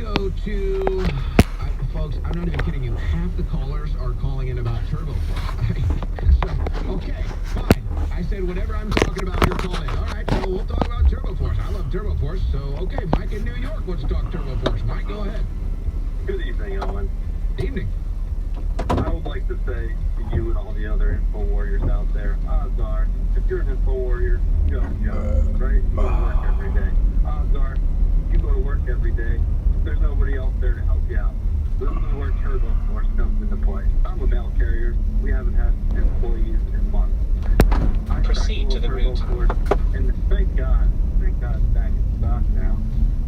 go to, folks, I'm not even kidding you, half the callers are calling in about TurboForce. So, okay, fine. I said whatever I'm talking about, you're calling in. All right, so we'll talk about TurboForce. I love TurboForce, so okay, Mike in New York wants to talk TurboForce. Mike, go ahead. Good evening, Owen. Evening. I would like to say to you and all the other info warriors out there, odds are, if you're an info warrior, you go to job, right? You go to work every day. Odds are, you go to work every day, there's nobody else there to help you out. This is where TurboForce comes into play. I'm a mail carrier. We haven't had employees in months. Proceed to the route. And thank God it's back in stock now.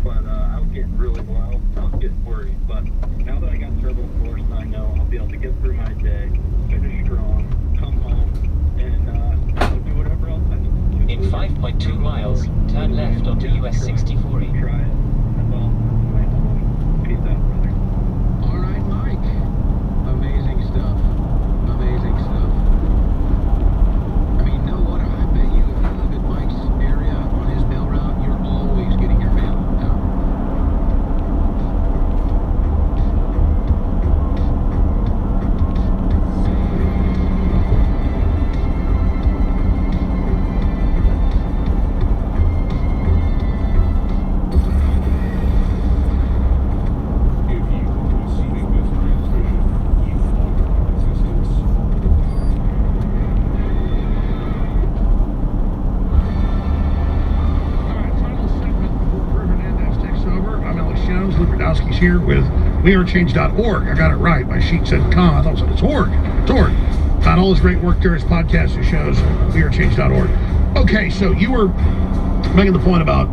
But I was getting really low. I was getting worried. But now that I got TurboForce, I know I'll be able to get through my day, finish strong, come home, and do whatever else I need to. In 5.2 miles, turn left onto US 64E. Try it. That's all. Peace out, brother. All right, Mike. Amazing stuff. Amazing stuff. I mean, no what? I bet you if you live in Mike's area on his mail route, you're always getting your mail out. Here with wearechange.org. I got it right. My sheet said com. I thought it's org. It's org. Got all his great work there, his podcasts, his shows, wearechange.org. Okay, so you were making the point about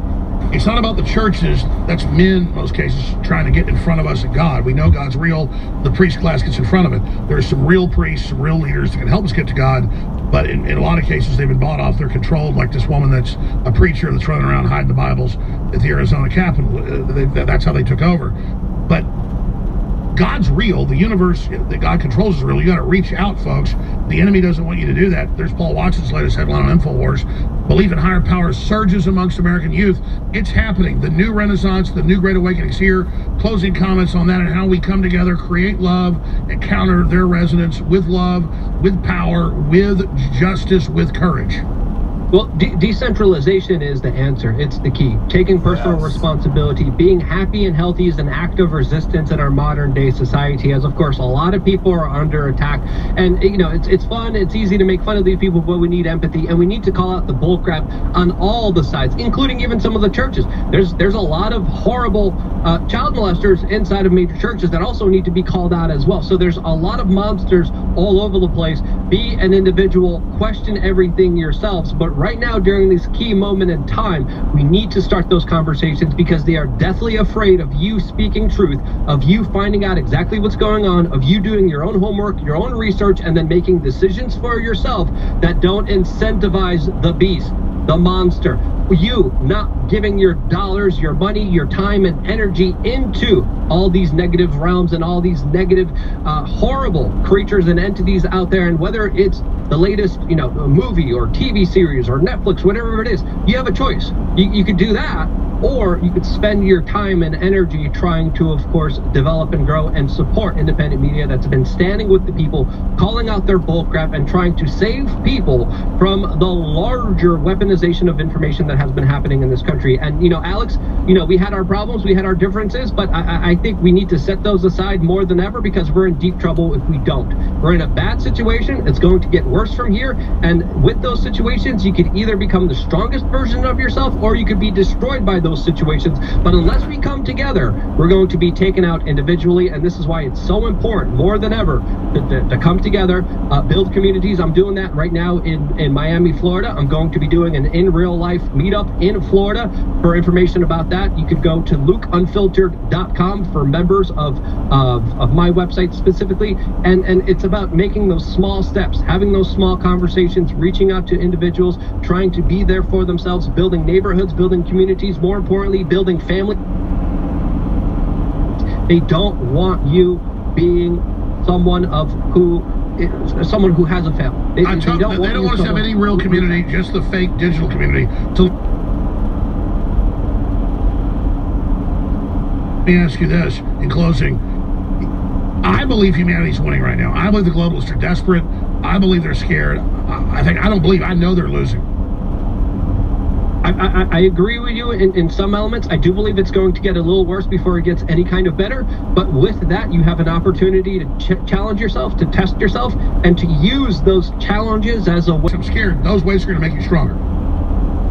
it's not about the churches. That's men, in most cases, trying to get in front of us and God. We know God's real. The priest class gets in front of it. There's some real priests, some real leaders that can help us get to God. But in a lot of cases, they've been bought off. They're controlled, like this woman that's a preacher that's running around hiding the Bibles at the Arizona Capitol. That's how they took over. But God's real. The universe that God controls is real. You got to reach out, folks. The enemy doesn't want you to do that. There's Paul Watson's latest headline on InfoWars. Belief in higher power surges amongst American youth. It's happening. The new renaissance, the new great awakening is here. Closing comments on that and how we come together, create love, and counter their resonance with love, with power, with justice, with courage. Well, decentralization is the answer. It's the key. Taking personal responsibility, being happy and healthy is an act of resistance in our modern day society, as of course a lot of people are under attack. And you know, it's fun, it's easy to make fun of these people, but we need empathy, and we need to call out the bullcrap on all the sides, including even some of the churches. There's a lot of horrible child molesters inside of major churches that also need to be called out as well. So there's a lot of monsters all over the place. Be an individual, question everything yourselves, but right now, during this key moment in time, we need to start those conversations because they are deathly afraid of you speaking truth, of you finding out exactly what's going on, of you doing your own homework, your own research, and then making decisions for yourself that don't incentivize the beast, the monster. You not giving your dollars, your money, your time and energy into all these negative realms and all these negative, horrible creatures and entities out there. And whether it's the latest, movie or TV series or Netflix, whatever it is, you have a choice. You could do that, or you could spend your time and energy trying to, of course, develop and grow and support independent media that's been standing with the people, calling out their bullcrap and trying to save people from the larger weaponization of information that has been happening in this country. And, Alex, we had our problems, we had our differences, but I think we need to set those aside more than ever because we're in deep trouble if we don't. We're in a bad situation. It's going to get worse from here. And with those situations, you could either become the strongest version of yourself or you could be destroyed by those situations. But unless we come together, we're going to be taken out individually. And this is why it's so important, more than ever, to come together, build communities. I'm doing that right now in Miami, Florida. I'm going to be doing an in real life meetup in Florida. For information about that, you could go to lukeunfiltered.com for members of my website specifically. And it's about making those small steps, having those small conversations, reaching out to individuals, trying to be there for themselves, building neighborhoods, building communities, more importantly, building family. They don't want you being someone who has a family. They don't want us to have any real community, just the fake digital community. Let me ask you this in closing. I believe humanity's winning right now. I believe the globalists are desperate. I believe they're scared. I know they're losing. I agree with you in some elements. I do believe it's going to get a little worse before it gets any kind of better. But with that, you have an opportunity to challenge yourself, to test yourself, and to use those challenges as a way. I'm scared. Those ways are going to make you stronger.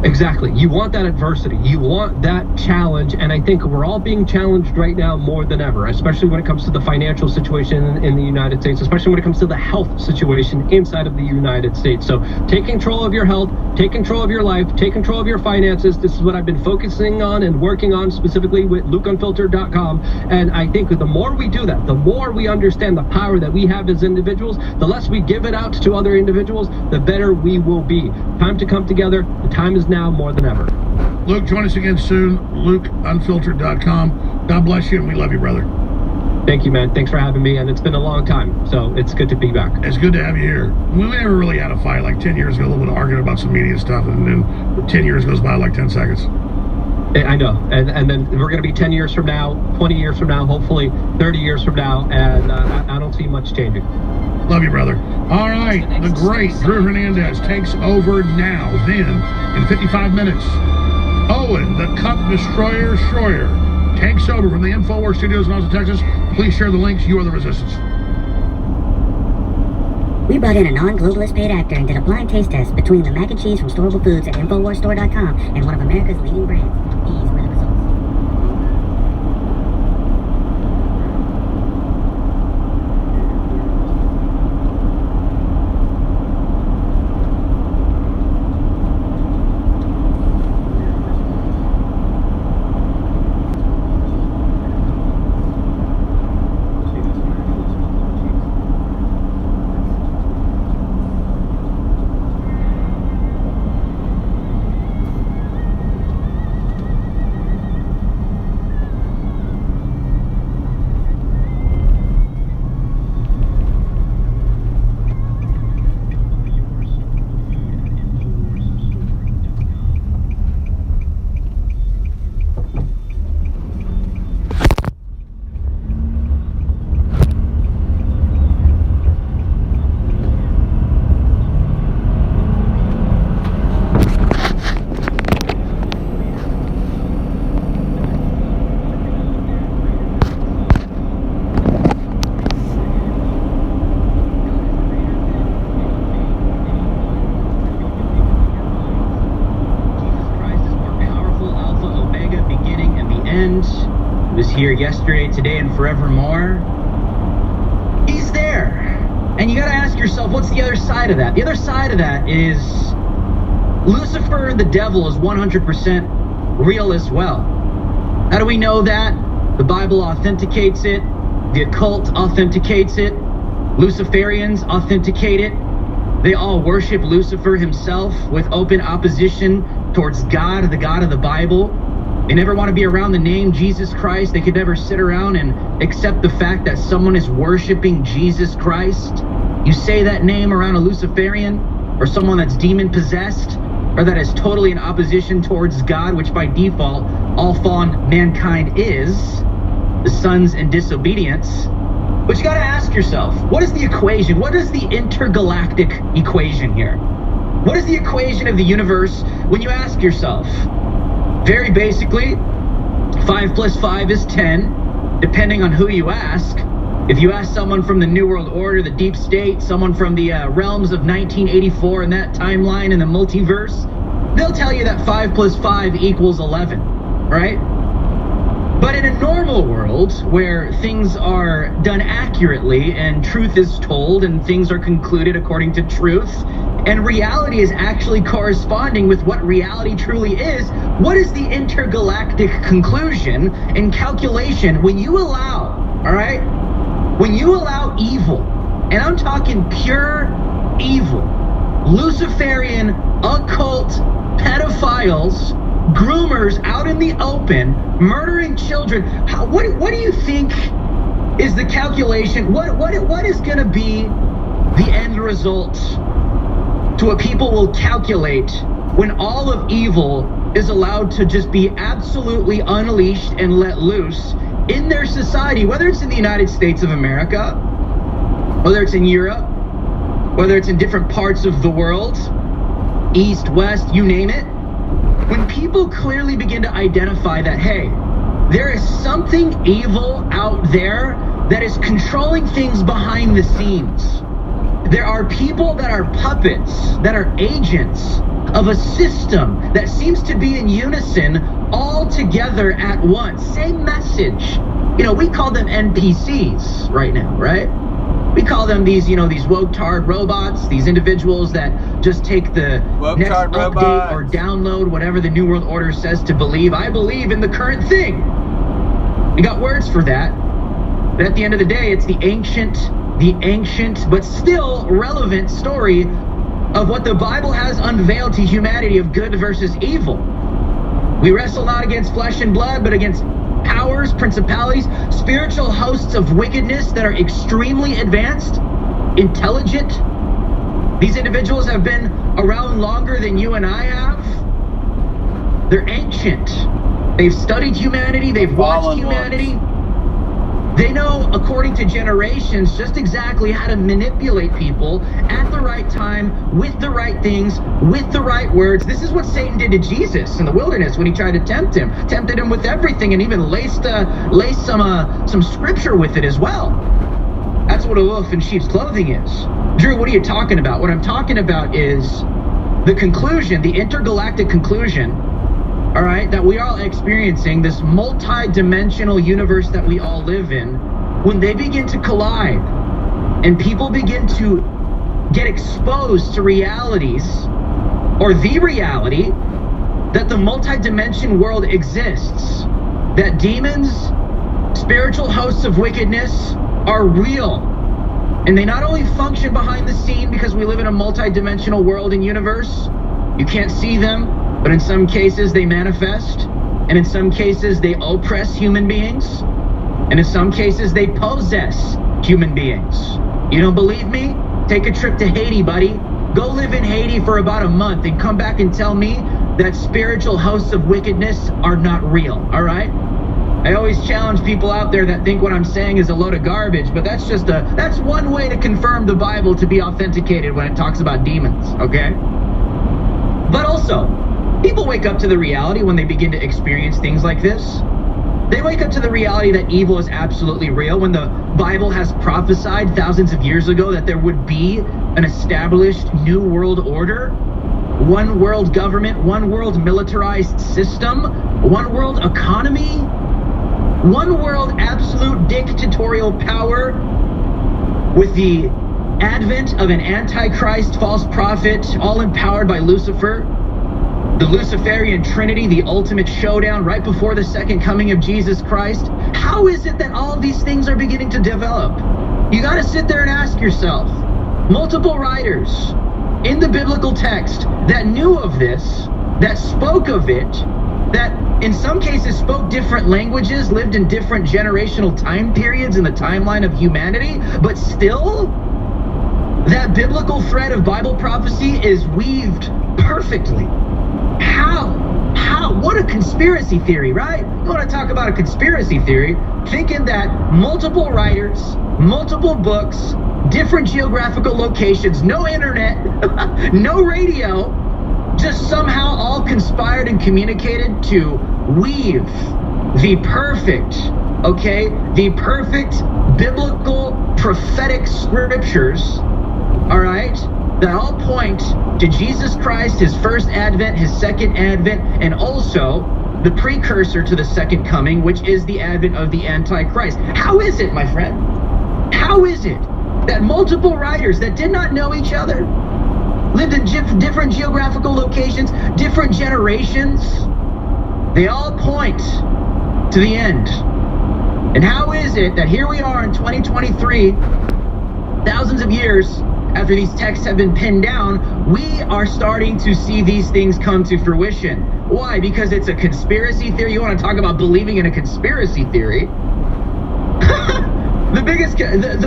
Exactly. You want that adversity. You want that challenge. And I think we're all being challenged right now more than ever, especially when it comes to the financial situation in the United States, especially when it comes to the health situation inside of the United States. So take control of your health, take control of your life, take control of your finances. This is what I've been focusing on and working on specifically with LukeUnfiltered.com. And I think the more we do that, the more we understand the power that we have as individuals, the less we give it out to other individuals, the better we will be. Time to come together. The time is now more than ever. Luke, join us again soon. LukeUnfiltered.com. God bless you, and we love you, brother. Thank you, man. Thanks for having me, and it's been a long time, so it's good to be back. It's good to have you here. We never really had a fight. Like 10 years ago, a little bit of arguing about some media stuff, and then 10 years goes by like 10 seconds. I know, and then we're going to be 10 years from now, 20 years from now, hopefully 30 years from now, and I don't see much changing. Love you, brother. All right, the great Drew Hernandez takes over now. Then, in 55 minutes, Owen, the Cup Destroyer Schroyer, takes over from the InfoWars Studios in Austin, Texas. Please share the links. You are the resistance. We brought in a non-globalist paid actor and did a blind taste test between the mac and cheese from Storable Foods at InfoWarsStore.com and one of America's leading brands. These were the results. Here yesterday, today, and forevermore. He's there. And you gotta ask yourself, what's the other side of that? The other side of that is Lucifer, the devil, is 100% real as well. How do we know that? The Bible authenticates it. The occult authenticates it. Luciferians authenticate it. They all worship Lucifer himself with open opposition towards God, the God of the Bible. They never want to be around the name Jesus Christ. They could never sit around and accept the fact that someone is worshiping Jesus Christ. You say that name around a Luciferian or someone that's demon-possessed or that is totally in opposition towards God, which by default all fallen mankind is, the sons in disobedience. But you got to ask yourself, what is the equation? What is the intergalactic equation here? What is the equation of the universe when you ask yourself? Very basically, 5 plus 5 is 10, depending on who you ask. If you ask someone from the New World Order, the Deep State, someone from the realms of 1984 and that timeline in the multiverse, they'll tell you that 5 plus 5 equals 11, right? But in a normal world, where things are done accurately and truth is told and things are concluded according to truth, and reality is actually corresponding with what reality truly is, what is the intergalactic conclusion and calculation when you allow, all right? When you allow evil, and I'm talking pure evil, Luciferian, occult, pedophiles, groomers out in the open, murdering children, what do you think is the calculation? What is going to be the end result to what people will calculate when all of evil is allowed to just be absolutely unleashed and let loose in their society, whether it's in the United States of America, whether it's in Europe, whether it's in different parts of the world, East, West, you name it, when people clearly begin to identify that, hey, there is something evil out there that is controlling things behind the scenes. There are people that are puppets, that are agents of a system that seems to be in unison all together at once. Same message. You know, we call them NPCs right now, right? We call them these, you know, these woke-tard robots, these individuals that just take the next update or download whatever the New World Order says to believe. I believe in the current thing. We got words for that. But at the end of the day, it's the ancient but still relevant story of what the Bible has unveiled to humanity of good versus evil. We wrestle not against flesh and blood, but against powers, principalities, spiritual hosts of wickedness that are extremely advanced, intelligent. These individuals have been around longer than you and I have. They're ancient. They've studied humanity. They've watched humanity. They know, according to generations, just exactly how to manipulate people at the right time, with the right things, with the right words. This is what Satan did to Jesus in the wilderness when he tried to tempt him. Tempted him with everything and even laced some scripture with it as well. That's what a wolf in sheep's clothing is. Drew, what are you talking about? What I'm talking about is the conclusion, the intergalactic conclusion, all right, that we are all experiencing, this multi-dimensional universe that we all live in, when they begin to collide and people begin to get exposed to realities, or the reality that the multi-dimension world exists, that demons, spiritual hosts of wickedness are real. And they not only function behind the scene because we live in a multi-dimensional world and universe, you can't see them, but in some cases they manifest, and in some cases they oppress human beings, and in some cases they possess human beings. You don't believe me? Take a trip to Haiti, buddy. Go live in Haiti for about a month and come back and tell me that spiritual hosts of wickedness are not real, all right? I always challenge people out there that think what I'm saying is a load of garbage, but that's one way to confirm the Bible to be authenticated when it talks about demons, okay? But also, people wake up to the reality when they begin to experience things like this. They wake up to the reality that evil is absolutely real when the Bible has prophesied thousands of years ago that there would be an established new world order, one world government, one world militarized system, one world economy, one world absolute dictatorial power with the advent of an antichrist false prophet, all empowered by Lucifer. The Luciferian Trinity, the ultimate showdown right before the second coming of Jesus Christ. How is it that all of these things are beginning to develop? You got to sit there and ask yourself. Multiple writers in the biblical text that knew of this, that spoke of it, that in some cases spoke different languages, lived in different generational time periods in the timeline of humanity, but still, that biblical thread of Bible prophecy is weaved perfectly. How? What a conspiracy theory, right? You want to talk about a conspiracy theory, thinking that multiple writers, multiple books, different geographical locations, no internet, no radio, just somehow all conspired and communicated to weave the perfect biblical prophetic scriptures, all right, that all point to Jesus Christ, his first advent, his second advent, and also the precursor to the second coming, which is the advent of the Antichrist. How is it, my friend? How is it that multiple writers that did not know each other, lived in different geographical locations, different generations, they all point to the end? And how is it that here we are in 2023, thousands of years after these texts have been pinned down, we are starting to see these things come to fruition? Why? Because it's a conspiracy theory. You want to talk about believing in a conspiracy theory? The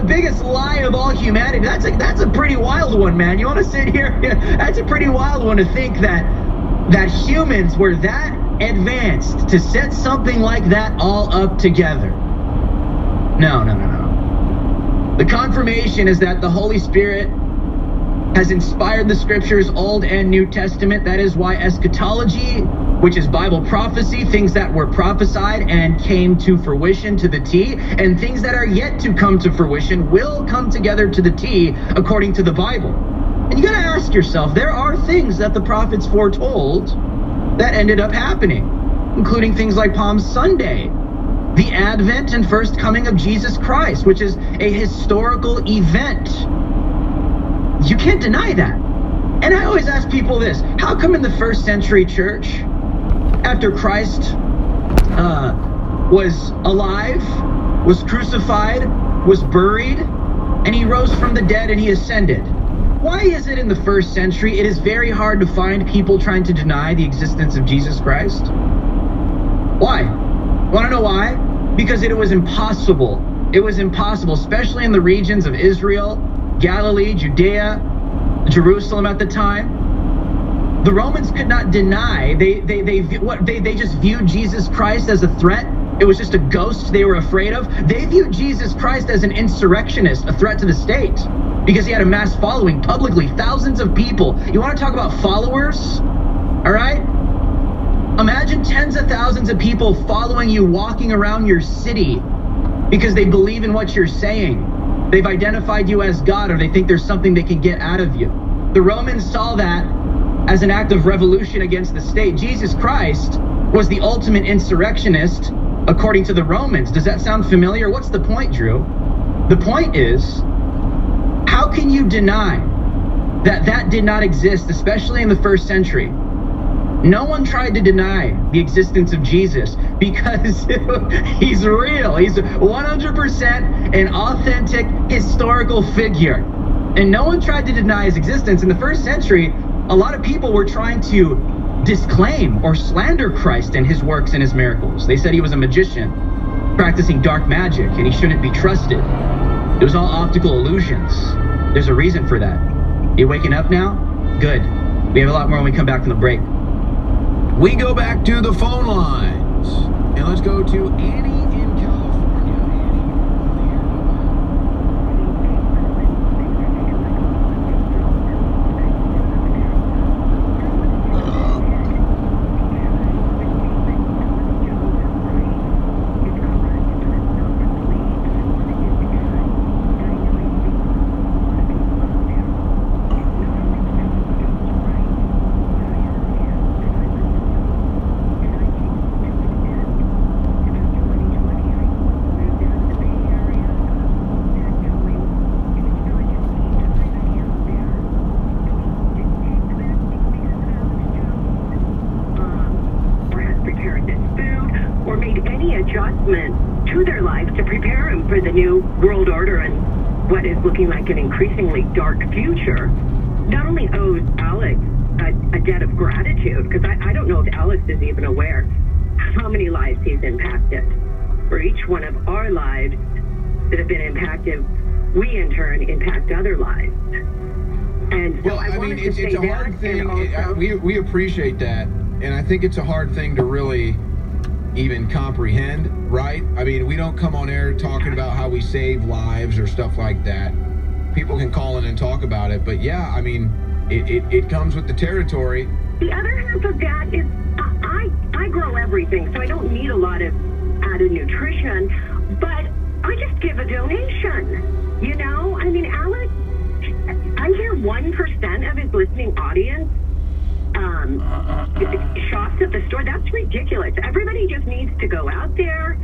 biggest lie of all humanity. That's a pretty wild one, man. You want to sit here? That's a pretty wild one to think that humans were that advanced to set something like that all up together. No. The confirmation is that the Holy Spirit has inspired the scriptures, Old and New Testament. That is why eschatology, which is Bible prophecy, things that were prophesied and came to fruition to the T, and things that are yet to come to fruition will come together to the T according to the Bible. And you gotta ask yourself, there are things that the prophets foretold that ended up happening, including things like Palm Sunday, the advent and first coming of Jesus Christ, which is a historical event. You can't deny that. And I always ask people this: how come in the first century church, after Christ was alive, was crucified, was buried, and he rose from the dead and he ascended, why is it in the first century it is very hard to find people trying to deny the existence of Jesus Christ? Why? Want to know why? Because it was impossible. It was impossible, especially in the regions of Israel, Galilee, Judea, Jerusalem at the time. The Romans could not deny. They just viewed Jesus Christ as a threat. It was just a ghost they were afraid of. They viewed Jesus Christ as an insurrectionist, a threat to the state, because he had a mass following publicly, thousands of people. You want to talk about followers? All right? Imagine tens of thousands of people following you, walking around your city because they believe in what you're saying. They've identified you as God, or they think there's something they can get out of you. The Romans saw that as an act of revolution against the state. Jesus Christ was the ultimate insurrectionist according to the Romans. Does that sound familiar? What's the point, Drew? The point is, how can you deny that that did not exist, especially in the first century? No one tried to deny the existence of Jesus because he's real. He's 100% an authentic historical figure. And no one tried to deny his existence. In the first century, a lot of people were trying to disclaim or slander Christ and his works and his miracles. They said he was a magician practicing dark magic and he shouldn't be trusted. It was all optical illusions. There's a reason for that. You waking up now? Good. We have a lot more when we come back from the break. We go back to the phone lines, and let's go to Annie in California. To their lives to prepare them for the new world order and what is looking like an increasingly dark future, not only owes Alex a debt of gratitude, because I don't know if Alex is even aware how many lives he's impacted. For each one of our lives that have been impacted, we in turn impact other lives. And so well, I mean, it's a hard thing. We appreciate that, and I think it's a hard thing to really even comprehend, right? I mean, we don't come on air talking about how we save lives or stuff like that. People can call in and talk about it, but yeah, I mean, it comes with the territory. The other half of that is I grow everything, so I don't need a lot of added nutrition, but I just give a donation. You know, I mean, Alex, I hear 1% of his listening audience shops at the store. That's ridiculous. Everybody just needs to go out there.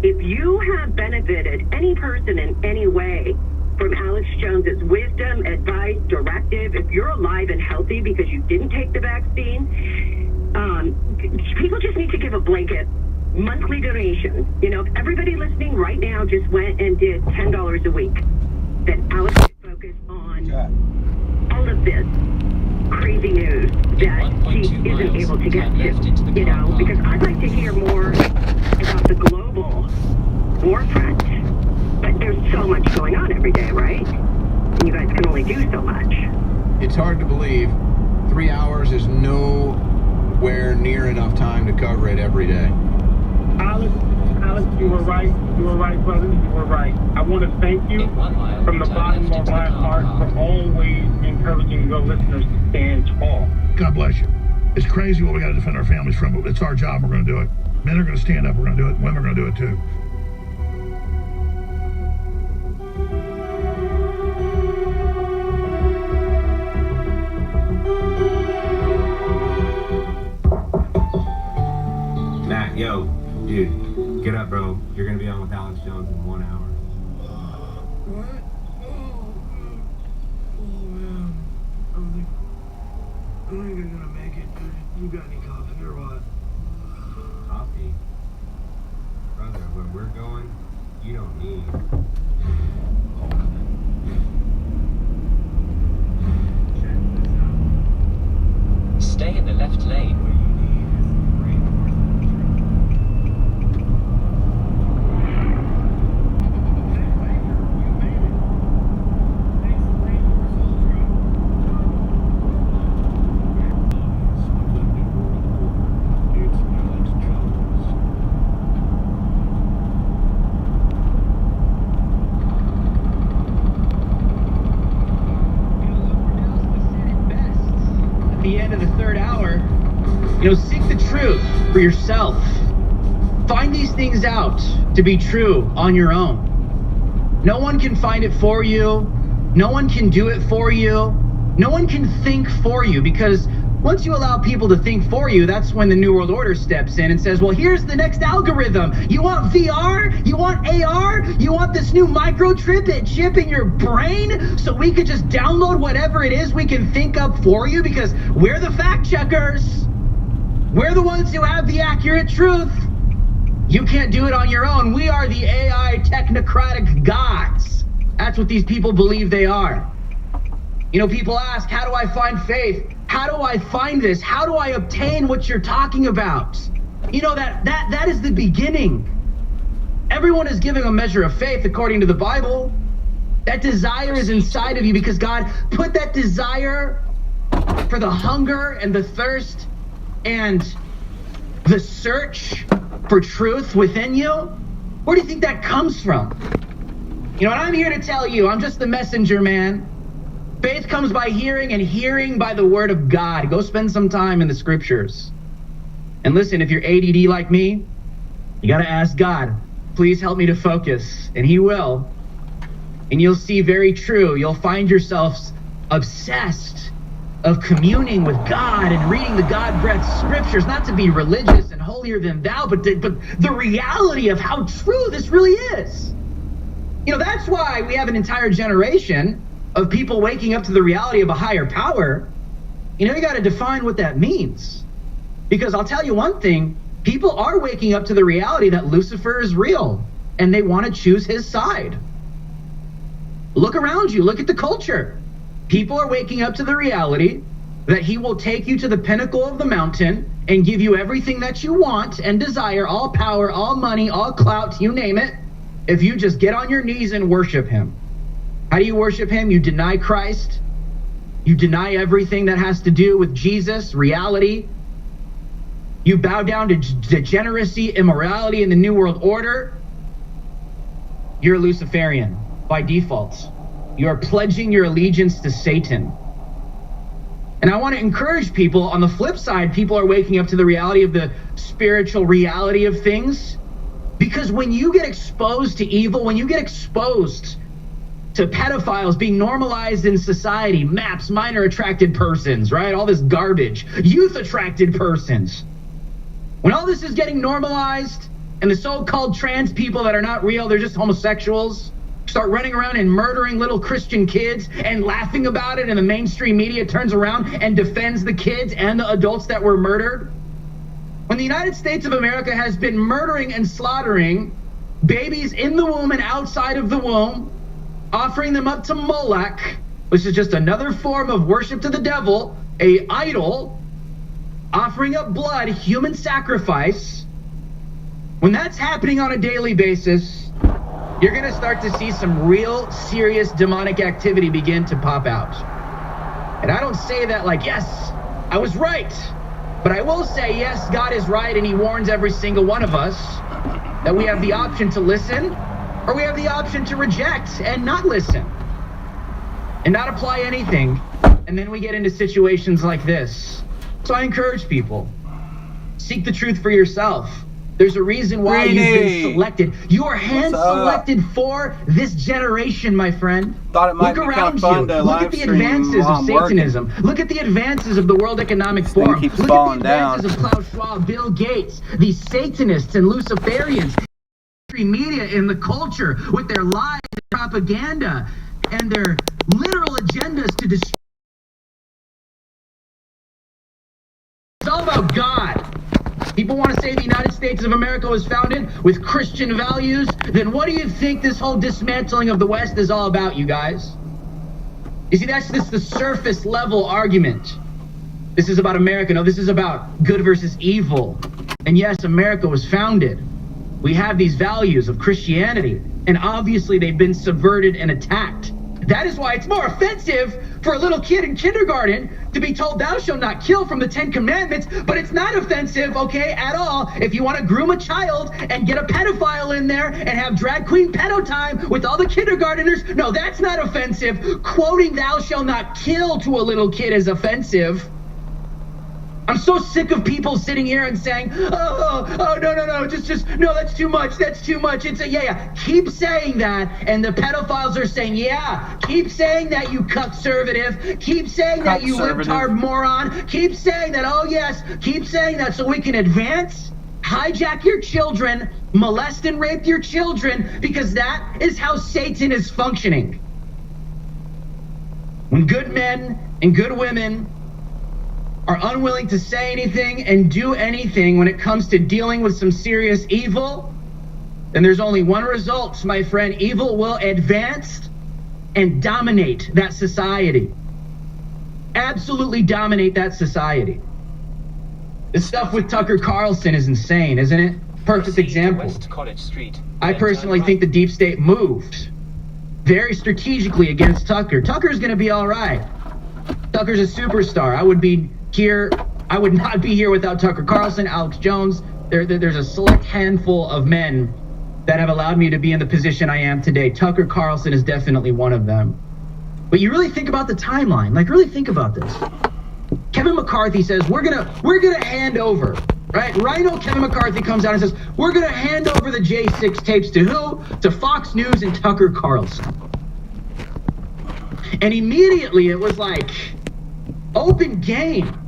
If you have benefited any person in any way from Alex Jones's wisdom, advice, directive, if you're alive and healthy because you didn't take the vaccine, people just need to give a blanket monthly donation. You know, if everybody listening right now just went and did $10 a week, then Alex is focused on all of this crazy news that he isn't able to get to, you know, because I'd like to hear more about the global war front, but there's so much going on every day, right? And you guys can only do so much. It's hard to believe 3 hours is nowhere near enough time to cover it every day. Alex, Alex, you were right. You were right, brother. You were right. I want to thank you In 1 mile, from the turn bottom left of into my the car heart park. for always encouraging your listeners to stand tall. God bless you. It's crazy what we got to defend our families from, but it's our job. We're going to do it. Men are going to stand up. We're going to do it. Women are going to do it too. Matt, yo, dude, get up, bro. You're gonna be on with Alex Jones in 1 hour. What? Oh man. I don't think I'm gonna make it, dude. You got any coffee or what? Coffee? Brother, where we're going, you don't need. Check this out. Stay in the left lane. What you need is great At the end of the third hour, seek the truth for yourself. Find these things out to be true on your own. No one can find it for you. No one can do it for you. No one can think for you, because once you allow people to think for you, that's when the New World Order steps in and says, well, here's the next algorithm. You want VR? You want AR? You want this new microchip chip in your brain so we could just download whatever it is we can think up for you, because we're the fact checkers. We're the ones who have the accurate truth. You can't do it on your own. We are the AI technocratic gods. That's what these people believe they are. People ask, how do I find faith? How do I find this? How do I obtain what you're talking about? That is the beginning. Everyone is giving a measure of faith according to the Bible. That desire is inside of you because God put that desire for the hunger and the thirst and the search for truth within you. Where do you think that comes from? And I'm here to tell you, I'm just the messenger, man. Faith comes by hearing, and hearing by the word of God. Go spend some time in the scriptures. And listen, if you're ADD like me, you got to ask God, please help me to focus. And he will. And you'll see very true. You'll find yourselves obsessed of communing with God and reading the God-breathed scriptures, not to be religious and holier than thou, but the reality of how true this really is. That's why we have an entire generation of people waking up to the reality of a higher power. You got to define what that means. Because I'll tell you one thing, people are waking up to the reality that Lucifer is real, and they want to choose his side. Look around you, look at the culture. People are waking up to the reality that he will take you to the pinnacle of the mountain and give you everything that you want and desire, all power, all money, all clout, you name it, if you just get on your knees and worship him. How do you worship him? You deny Christ. You deny everything that has to do with Jesus, reality. You bow down to degeneracy, immorality, in the New World Order. You're a Luciferian by default. You are pledging your allegiance to Satan. And I want to encourage people, on the flip side, people are waking up to the reality of the spiritual reality of things. Because when you get exposed to evil, when you get exposed to pedophiles being normalized in society, MAPS, minor attracted persons, right? All this garbage, youth attracted persons. When all this is getting normalized and the so-called trans people that are not real, they're just homosexuals, start running around and murdering little Christian kids and laughing about it, and the mainstream media turns around and defends the kids and the adults that were murdered. When the United States of America has been murdering and slaughtering babies in the womb and outside of the womb, offering them up to Molech, which is just another form of worship to the devil, a idol, offering up blood, human sacrifice. When that's happening on a daily basis, you're going to start to see some real serious demonic activity begin to pop out. And I don't say that like, yes, I was right. But I will say, yes, God is right, and he warns every single one of us that we have the option to listen, or we have the option to reject and not listen and not apply anything. And then we get into situations like this. So I encourage people, seek the truth for yourself. There's a reason why you've been selected. You are hand-selected for this generation, my friend. Thought it might Look be around kind of fun you. to Look live at the stream advances while of I'm working. Satanism. Look at the advances of the World Economic Forum. keeps Look falling at the down. advances of Klaus Schwab, Bill Gates, these Satanists and Luciferians, media in the culture with their lies and propaganda and their literal agendas to destroy. It's all about God. People want to say the United States of America was founded with Christian values. Then what do you think this whole dismantling of the West is all about, you guys? You see, that's just the surface level argument. This is about America. No, this is about good versus evil. And yes, America was founded. We have these values of Christianity, and obviously they've been subverted and attacked. That is why it's more offensive for a little kid in kindergarten to be told thou shalt not kill from the 10 Commandments, but it's not offensive, okay, at all, if you want to groom a child and get a pedophile in there and have drag queen pedo time with all the kindergarteners. No, that's not offensive. Quoting thou shalt not kill to a little kid is offensive. I'm so sick of people sitting here and saying, no, just, no, that's too much, It's yeah, keep saying that, and the pedophiles are saying, yeah, keep saying that, you conservative, keep saying that, you libtard moron, keep saying that, oh yes, keep saying that so we can advance, hijack your children, molest and rape your children, because that is how Satan is functioning. When good men and good women are unwilling to say anything and do anything when it comes to dealing with some serious evil, then there's only one result, my friend. Evil will advance and dominate that society. Absolutely dominate that society. This stuff with Tucker Carlson is insane, isn't it? Perfect example. West College Street. I personally think the deep state moved very strategically against Tucker. Tucker's going to be all right. Tucker's a superstar. I would not be here without Tucker Carlson, Alex Jones. There's a select handful of men that have allowed me to be in the position I am today. Tucker Carlson is definitely one of them. But you really think about the timeline. Like, really think about this. Kevin McCarthy says, we're gonna hand over, right? Rhino Kevin McCarthy comes out and says, we're gonna hand over the J6 tapes to who? To Fox News and Tucker Carlson. And immediately it was like, open game.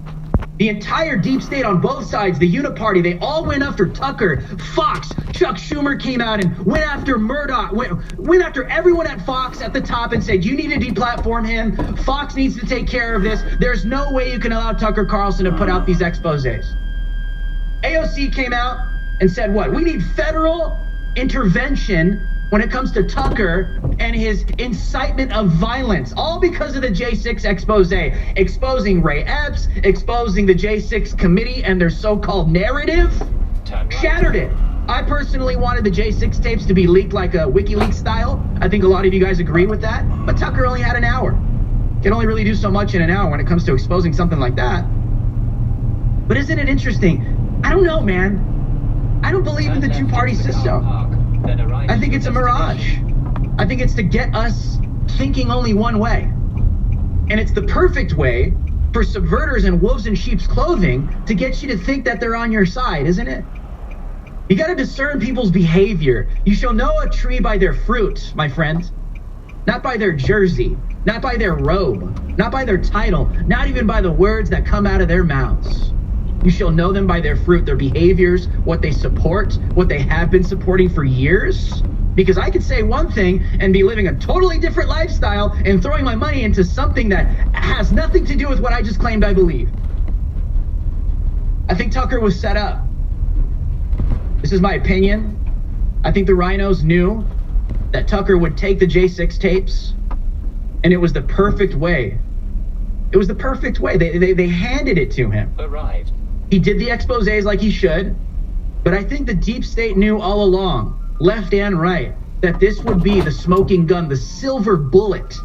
The entire deep state on both sides, the Uniparty, they all went after Tucker. Fox, Chuck Schumer came out and went after Murdoch, went after everyone at Fox at the top and said, you need to deplatform him. Fox needs to take care of this. There's no way you can allow Tucker Carlson to put out these exposés. AOC came out and said what? We need federal intervention when it comes to Tucker and his incitement of violence, all because of the J6 expose, exposing Ray Epps, exposing the J6 committee and their so-called narrative, shattered it. I personally wanted the J6 tapes to be leaked like a WikiLeaks style. I think a lot of you guys agree with that, but Tucker only had an hour. Can only really do so much in an hour when it comes to exposing something like that. But isn't it interesting? I don't know, man. I don't believe in the two-party system. I think it's a mirage. I think it's to get us thinking only one way. And it's the perfect way for subverters and wolves in sheep's clothing to get you to think that they're on your side, isn't it? You got to discern people's behavior. You shall know a tree by their fruit, my friends. Not by their jersey, not by their robe, not by their title, not even by the words that come out of their mouths. You shall know them by their fruit, their behaviors, what they support, what they have been supporting for years. Because I could say one thing and be living a totally different lifestyle and throwing my money into something that has nothing to do with what I just claimed I believe. I think Tucker was set up. This is my opinion. I think the rhinos knew that Tucker would take the J6 tapes, and it was the perfect way. It was the perfect way. They handed it to him. Arrived. He did the exposés like he should, but I think the deep state knew all along, left and right, that this would be the smoking gun, the silver bullet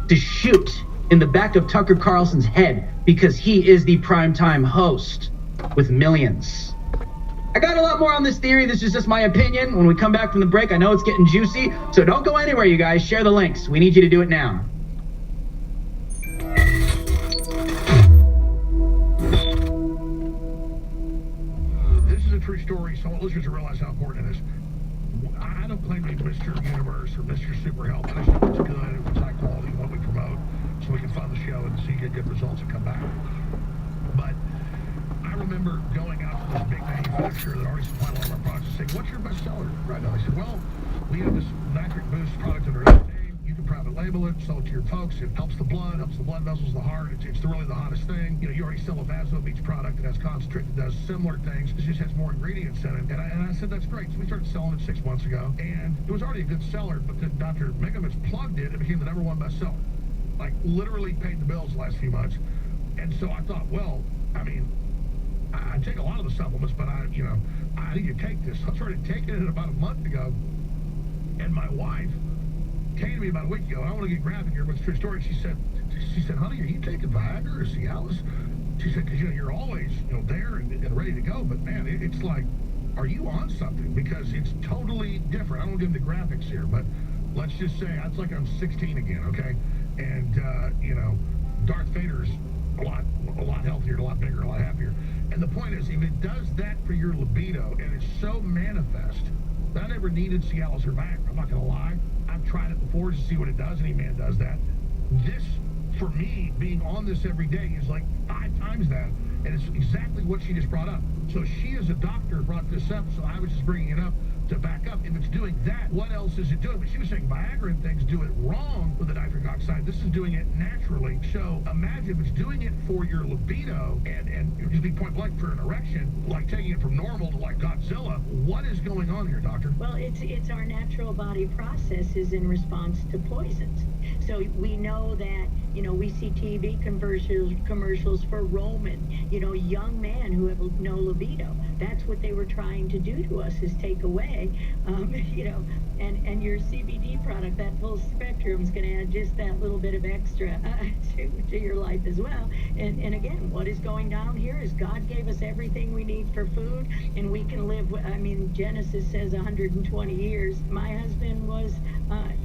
to shoot in the back of Tucker Carlson's head because he is the primetime host with millions. I got a lot more on this theory. This is just my opinion. When we come back from the break, I know it's getting juicy, so don't go anywhere, you guys. Share the links. We need you to do it now. This is a true story, so I want listeners to realize how important it is. I don't claim to be Mr. Universe or Mr. Super Health. I just know it's good, it's high quality, what we promote, so we can fund the show and see good results and come back. But I remember going out to this big manufacturer that already supplied all of our products and saying, what's your best seller right now? They said, well, we have this nitric boost product under our name. You can private label it, sell it to your folks. It helps the blood vessels, the heart. It's really the hottest thing. You know, you already sell a Vaso Beach product that has concentrate, that does similar things. It just has more ingredients in it. And I said, that's great. So we started selling it 6 months ago. And it was already a good seller, but then Dr. Megovitz plugged it. It became the #1 bestseller. Like, literally paid the bills the last few months. And so I thought, well, I mean, I take a lot of the supplements, but I need to take this. I started taking it about a month ago, and my wife came to me about a week ago. I don't want to get graphic here, but it's a true story. She said, honey, are you taking Viagra or Cialis? She said, because you're always there and ready to go, but man, it's like, are you on something? Because it's totally different. I don't give them the graphics here, but let's just say it's like I'm 16 again, okay? And Darth Vader's a lot healthier, a lot bigger, a lot happier. And the point is, if it does that for your libido, and it's so manifest, that I never needed Cialis or Viagra. I'm not going to lie. I've tried it before to see what it does. Any man does that. This, for me, being on this every day is like 5 times that. And it's exactly what she just brought up. So she, as a doctor, brought this up, so I was just bringing it up to back up. If it's doing that, what else is it doing? But she was saying Viagra and things do it wrong with the nitric oxide. This is doing it naturally. So imagine if it's doing it for your libido and just be point blank for an erection, like taking it from normal to like Godzilla. What is going on here, doctor? Well, it's our natural body processes in response to poisons. So we know that, we see TV commercials for Roman, young men who have no libido. That's what they were trying to do to us, is take away, and your CBD product, that full spectrum, is going to add just that little bit of extra to your life as well. And again, what is going down here is God gave us everything we need for food, and we can live, Genesis says 120 years. My husband was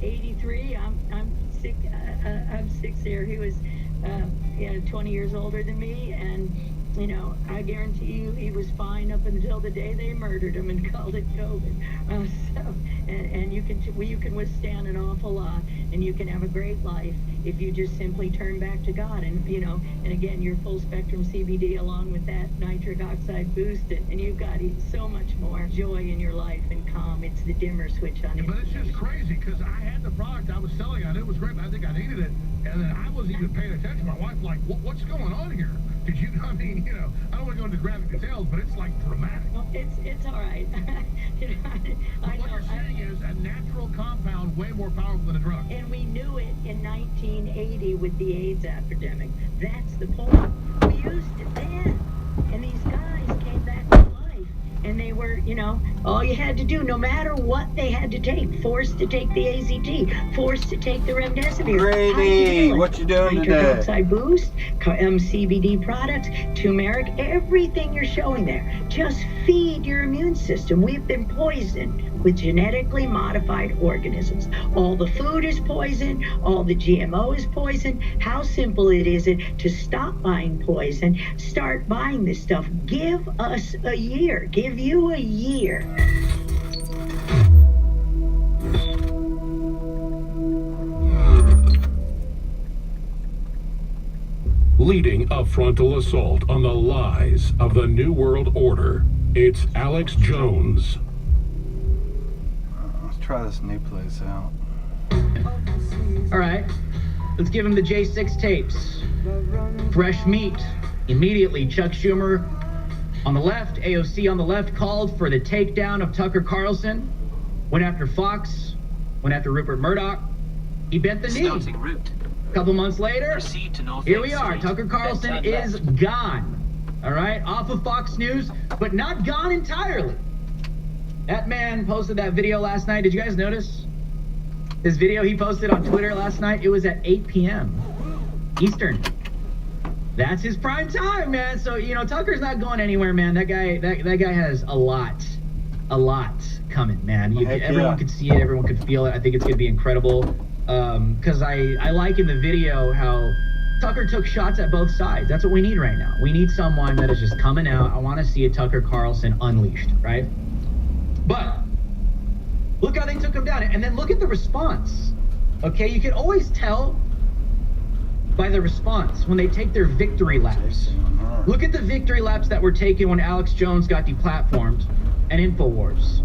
83. I'm 6 here. He was 20 years older than me, and I guarantee you he was fine up until the day they murdered him and called it COVID. And you can withstand an awful lot, and you can have a great life if you just simply turn back to God. And and again, your full spectrum CBD along with that nitric oxide boost, and you've got so much more joy in your life and calm. It's the dimmer switch on it. But it's just crazy because I had the product I was selling. I knew it was great, but I think I needed it, and then I wasn't even paying attention. My wife like, what's going on here? Did you? I mean, I don't want to go into graphic details, but it's like dramatic. Well, it's all right. What you're saying is a natural compound way more powerful than a drug. And we knew it in 1980 with the AIDS epidemic. That's the point. We used it then, and these guys came back to life, and they were, all you had to do, no matter what they had to take, forced to take the AZT, forced to take the remdesivir. Grady, what you doing nitric today? Oxide boost, CBD products, turmeric, everything you're showing there. Just feed your immune system. We've been poisoned with genetically modified organisms. All the food is poison, all the GMO is poison. How simple it is to stop buying poison, start buying this stuff. Give us a year. Give you a year. Leading a frontal assault on the lies of the New World Order, it's Alex Jones. Let's try this new place out. All right, let's give him the J6 tapes. Fresh meat. Immediately, Chuck Schumer on the left, AOC on the left, called for the takedown of Tucker Carlson, went after Fox, went after Rupert Murdoch. He bent the knee. A couple months later, here we are. Tucker Carlson is gone. All right, off of Fox News, but not gone entirely. That man posted that video last night. Did you guys notice? His video he posted on Twitter last night, it was at 8 p.m. Eastern. That's his prime time, man. So, you know, Tucker's not going anywhere, man. That guy has a lot coming, man. Everyone could see it, everyone could feel it. I think it's gonna be incredible. Because I like in the video how Tucker took shots at both sides. That's what we need right now. We need someone that is just coming out. I want to see a Tucker Carlson unleashed, right? But look how they took him down, and then look at the response. Okay, you can always tell by the response when they take their victory laps. Look at the victory laps that were taken when Alex Jones got deplatformed and InfoWars.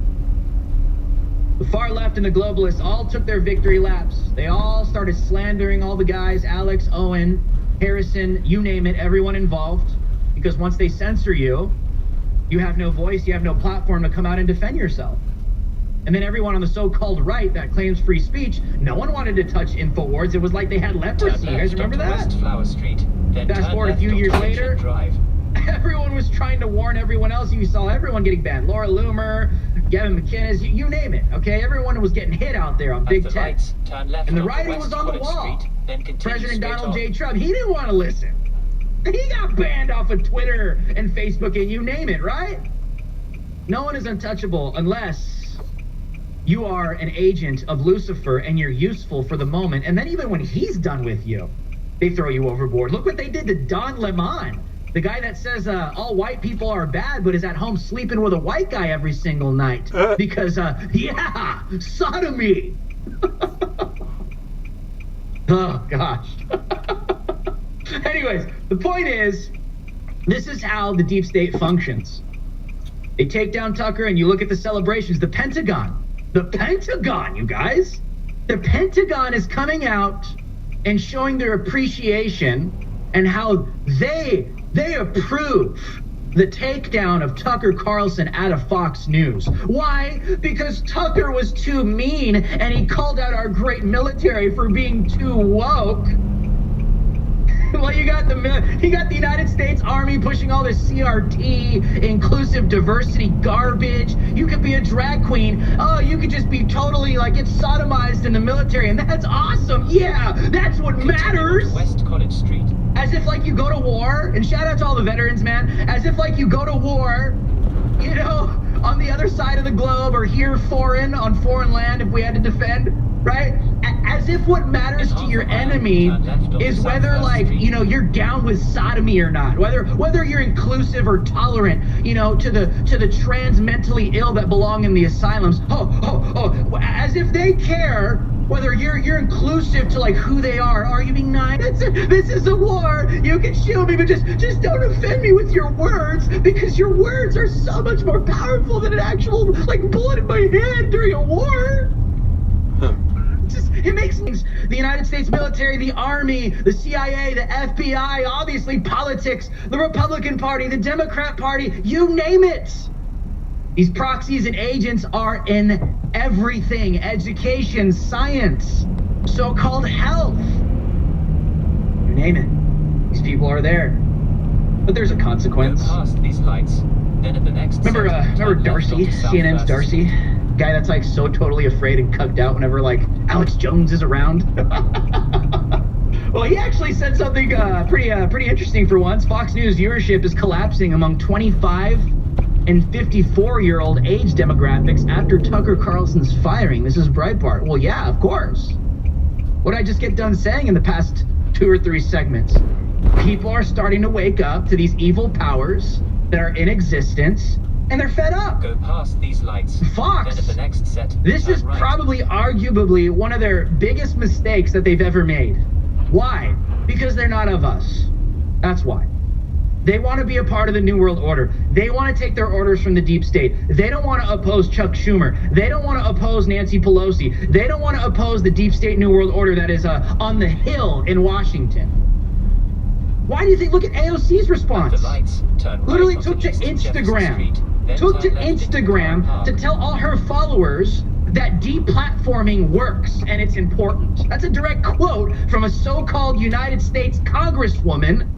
The far left and the globalists all took their victory laps. They all started slandering all the guys, Alex, Owen, Harrison, you name it, everyone involved. Because once they censor you, you have no voice, you have no platform to come out and defend yourself. And then everyone on the so-called right that claims free speech, no one wanted to touch InfoWars. It was like they had leprosy. You guys remember that? West Flower Street, then fast forward a few years later, everyone was trying to warn everyone else. You saw everyone getting banned. Laura Loomer, Gavin McInnes, you name it, okay? Everyone was getting hit out there on big tech. And the writing was on the wall. President Donald J. Trump, he didn't want to listen. He got banned off of Twitter and Facebook and you name it, right? No one is untouchable unless you are an agent of Lucifer and you're useful for the moment. And then even when he's done with you, they throw you overboard. Look what they did to Don Lemon, the guy that says all white people are bad, but is at home sleeping with a white guy every single night. Because, yeah, sodomy. Oh, gosh. Anyways, the point is, this is how the deep state functions. They take down Tucker and you look at the celebrations. The Pentagon, you guys. The Pentagon is coming out and showing their appreciation and how they approve the takedown of Tucker Carlson out of Fox News. Why? Because Tucker was too mean and he called out our great military for being too woke. Well, you got the United States Army pushing all this CRT, inclusive diversity garbage. You could be a drag queen. Oh, you could just be totally like get sodomized in the military, and that's awesome. Yeah, that's what matters. West College Street. As if like you go to war, and shout out to all the veterans, man. As if like you go to war, you know, on the other side of the globe or here on foreign land if we had to defend, right? As if what matters to your enemy is whether like, you know, you're down with sodomy or not, whether you're inclusive or tolerant, you know, to the trans mentally ill that belong in the asylums. As if they care whether you're inclusive to like who they are. Are you being nice? This is a war. You can shoot me, but just don't offend me with your words, because your words are so much more powerful than an actual like bullet in my head during a war. It makes sense. The United States military, the Army, the CIA, the FBI, obviously politics, the Republican Party, the Democrat Party, you name it. These proxies and agents are in everything. Education, science, so-called health. You name it. These people are there. But there's a consequence. Go past these lights. Then at the next Remember Darcy, CNN's Darcy? Guy that's like so totally afraid and cucked out whenever like Alex Jones is around. Well, he actually said something pretty interesting for once. Fox News viewership is collapsing among 25 and 54-year-old age demographics after Tucker Carlson's firing. This is Breitbart. Well, yeah, of course. What I just get done saying in the past 2 or 3 segments. People are starting to wake up to these evil powers that are in existence, and they're fed up. Go past these lights. Fox. Then at the next set, This is right. probably arguably one of their biggest mistakes that they've ever made. Why? Because they're not of us. That's why. They want to be a part of the New World Order. They want to take their orders from the deep state. They don't want to oppose Chuck Schumer. They don't want to oppose Nancy Pelosi. They don't want to oppose the deep state New World Order that is on the Hill in Washington. Why do you think? Look at AOC's response. The lights, turn right Literally onto took to East Jefferson Instagram. Street, Took to turn left into Instagram Park. to tell all her followers that deplatforming works and it's important. That's a direct quote from a so-called United States Congresswoman,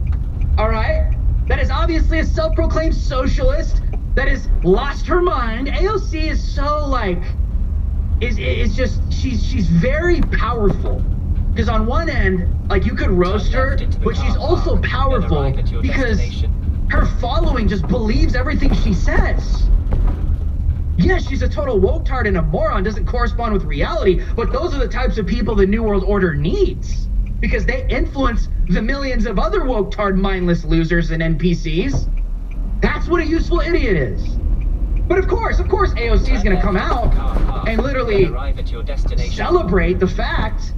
all right? That is obviously a self-proclaimed socialist that has lost her mind. AOC is so like, is just, she's very powerful. Because on one end, like, you could roast her, but she's also powerful because her following just believes everything she says. Yes, she's a total woke-tard and a moron, doesn't correspond with reality, but those are the types of people the New World Order needs. Because they influence the millions of other woke-tard mindless losers and NPCs. That's what a useful idiot is. But of course, AOC is going to come out and literally celebrate the fact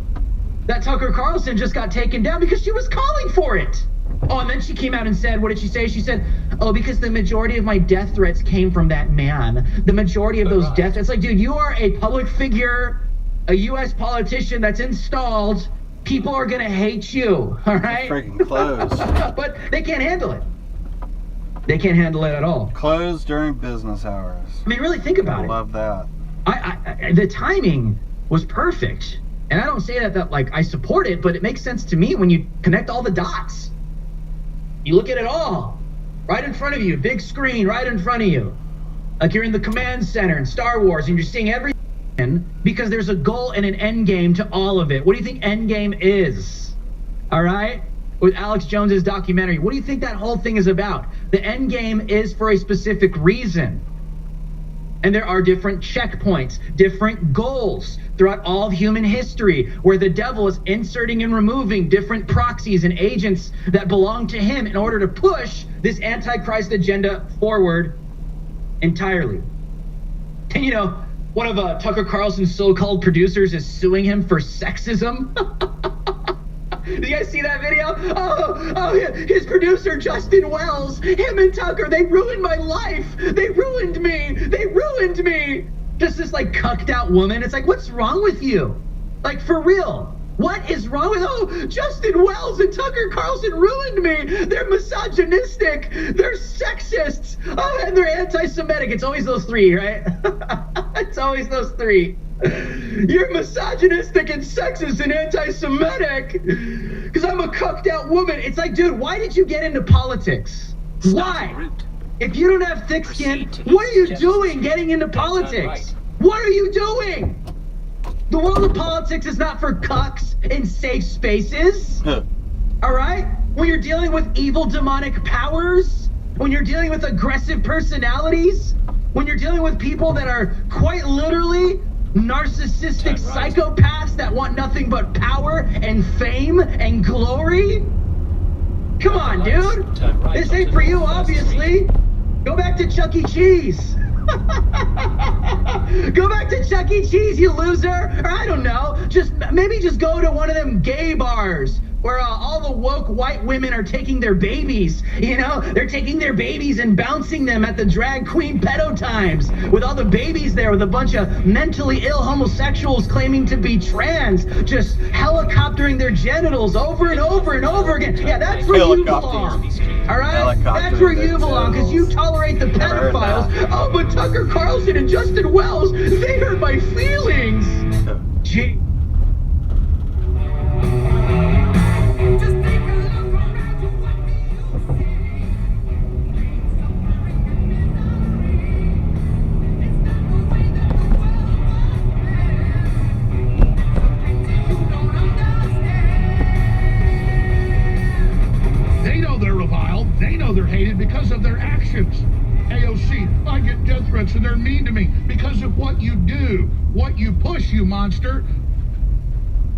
that Tucker Carlson just got taken down because she was calling for it. Oh, and then she came out and said, what did she say? She said, oh, because the majority of my death threats came from that man. The majority of those deaths. It's like, dude, you are a public figure, a U.S. politician that's installed. People are going to hate you, all right? Freaking closed. But they can't handle it. They can't handle it at all. Closed during business hours. I mean, really think about it. I love that. The timing was perfect. And I don't say that like I support it, but it makes sense to me when you connect all the dots. You look at it all right in front of you, big screen right in front of you. Like you're in the command center in Star Wars and you're seeing everything because there's a goal and an end game to all of it. What do you think end game is? All right? With Alex Jones's documentary, what do you think that whole thing is about? The end game is for a specific reason. And there are different checkpoints, different goals throughout all of human history where the devil is inserting and removing different proxies and agents that belong to him in order to push this Antichrist agenda forward entirely. And you know, one of Tucker Carlson's so-called producers is suing him for sexism. Did you guys see that video? Oh, his producer, Justin Wells, him and Tucker, they ruined my life. They ruined me. Just this like cucked out woman. It's like, what's wrong with you? Like, for real. What is wrong with, Justin Wells and Tucker Carlson ruined me. They're misogynistic. They're sexists. Oh, and they're anti-Semitic. It's always those three, right? It's always those three. You're misogynistic and sexist and anti-Semitic because I'm a cucked out woman. It's like, dude, why did you get into politics? Why? If you don't have thick skin, what are you doing getting into politics? What are you doing? The world of politics is not for cucks in safe spaces. All right? When you're dealing with evil demonic powers, when you're dealing with aggressive personalities, when you're dealing with people that are quite literally narcissistic psychopaths that want nothing but power and fame and glory? Come on, dude. This ain't for you, obviously. Go back to Chuck E. Cheese. Go back to Chuck E. Cheese, you loser. Or I don't know. Maybe just go to one of them gay bars where all the woke white women are taking their babies, you know? They're taking their babies and bouncing them at the drag queen pedo times with all the babies there with a bunch of mentally ill homosexuals claiming to be trans, just helicoptering their genitals over and over and over again. Yeah, that's where you belong, all right? That's where you belong, because you tolerate the pedophiles. Oh, but Tucker Carlson and Justin Wells, they hurt my feelings. Gee. They're hated because of their actions. AOC, I get death threats and they're mean to me because of what you do, what you push, you monster.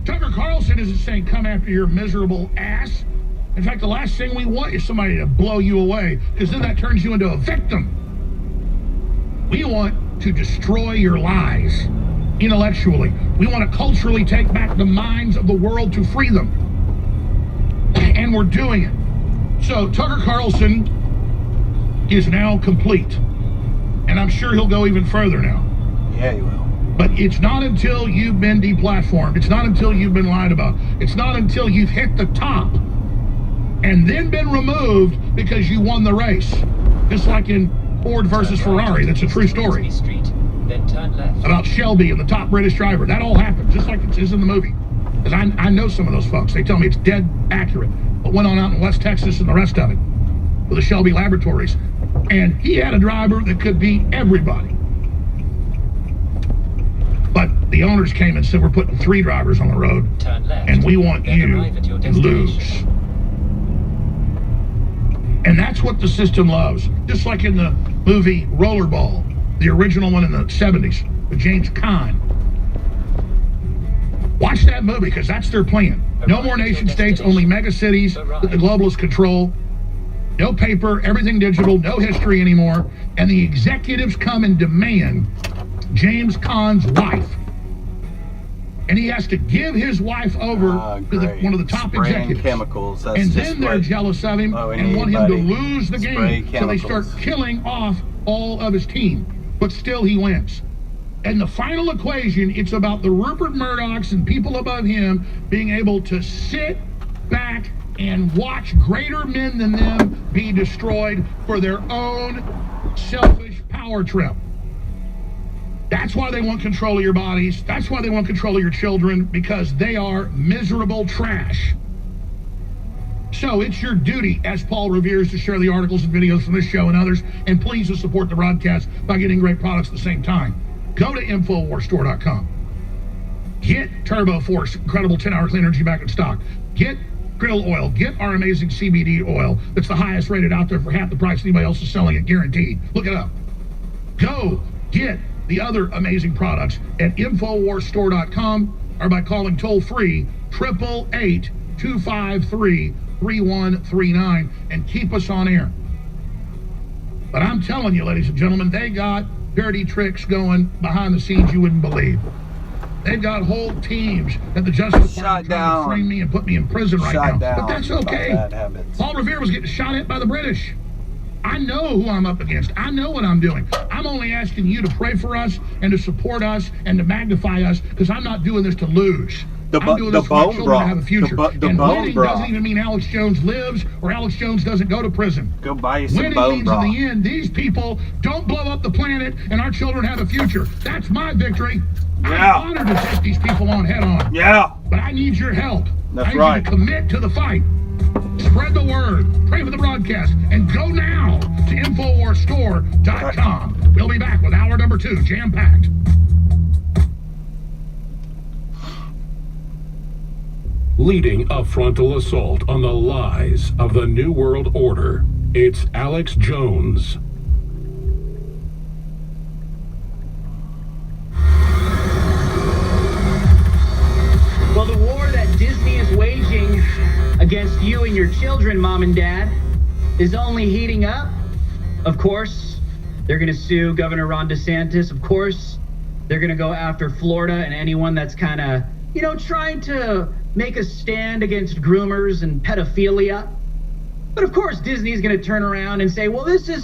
Tucker Carlson isn't saying come after your miserable ass. In fact, the last thing we want is somebody to blow you away, because then that turns you into a victim. We want to destroy your lies intellectually. We want to culturally take back the minds of the world to free them. And we're doing it. So Tucker Carlson is now complete. And I'm sure he'll go even further now. Yeah, he will. But it's not until you've been deplatformed. It's not until you've been lied about. It's not until you've hit the top and then been removed because you won the race. Just like in Ford versus Ferrari. That's a true story. Then turn left. About Shelby and the top British driver. That all happened, just like it is in the movie. Because I know some of those folks. They tell me it's dead accurate. What went on out in West Texas and the rest of it with the Shelby Laboratories. And he had a driver that could beat everybody. But the owners came and said, we're putting 3 drivers on the road, Turn left. and we want then you arrive at your to lose. destination. And that's what the system loves. Just like in the movie Rollerball, the original one in the 70s with James Caan. Watch that movie, because that's their plan. No more nation states, only mega cities that the globalists control. No paper, everything digital, no history anymore. And the executives come and demand James Caan's wife. And he has to give his wife over to one of the top Spraying executives. chemicals. That's And just then they're what jealous of him we and need, want him to buddy. lose the Spray game. So they start chemicals. killing off all of his team. But still he wins. And the final equation, it's about the Rupert Murdochs and people above him being able to sit back and watch greater men than them be destroyed for their own selfish power trip. That's why they want control of your bodies. That's why they want control of your children, because they are miserable trash. So it's your duty as Paul Revere's to share the articles and videos from this show and others, and please to support the broadcast by getting great products at the same time. Go to InfoWarsStore.com. Get Turbo Force, incredible 10-hour clean energy back in stock. Get grill oil. Get our amazing CBD oil that's the highest rated out there for half the price anybody else is selling it, guaranteed. Look it up. Go get the other amazing products at InfoWarsStore.com or by calling toll-free 888-253-3139 and keep us on air. But I'm telling you, ladies and gentlemen, they got dirty tricks going behind the scenes you wouldn't believe. They've got whole teams at the Justice Department trying to frame me and put me in prison right now. But that's okay. Paul Revere was getting shot at by the British. I know who I'm up against. I know what I'm doing. I'm only asking you to pray for us and to support us and to magnify us, because I'm not doing this to lose. I'm doing this for my children to have a future. And winning doesn't even mean Alex Jones lives or Alex Jones doesn't go to prison. Go buy you some Winning bone means broth. in the end, these people don't blow up the planet and our children have a future. That's my victory. Yeah. I'm honored to take these people on head on. Yeah. But I need your help. That's I need right. you to commit to the fight. Spread the word. Pray for the broadcast. And go now to InfoWarsStore.com. We'll be back with hour number 2, jam-packed. Leading a frontal assault on the lies of the New World Order, it's Alex Jones. Well, the war that Disney is waging against you and your children, Mom and Dad, is only heating up. Of course, they're going to sue Governor Ron DeSantis. Of course, they're going to go after Florida and anyone that's kind of, trying to make a stand against groomers and pedophilia. But of course, Disney's going to turn around and say, well, this is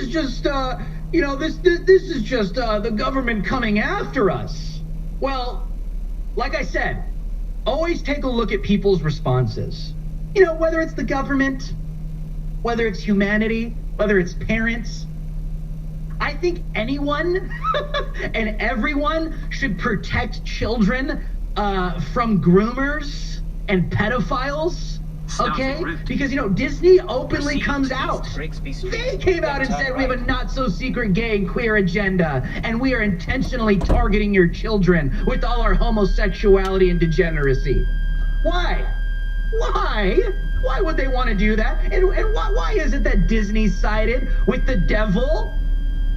just the government coming after us. Well, like I said, always take a look at people's responses. Whether it's the government, whether it's humanity, whether it's parents. I think anyone and everyone should protect children from groomers and pedophiles. Okay? Because, Disney openly comes out. They came out and said we have a not-so-secret gay and queer agenda, and we are intentionally targeting your children with all our homosexuality and degeneracy. Why? Why? Why would they want to do that? And why is it that Disney sided with the devil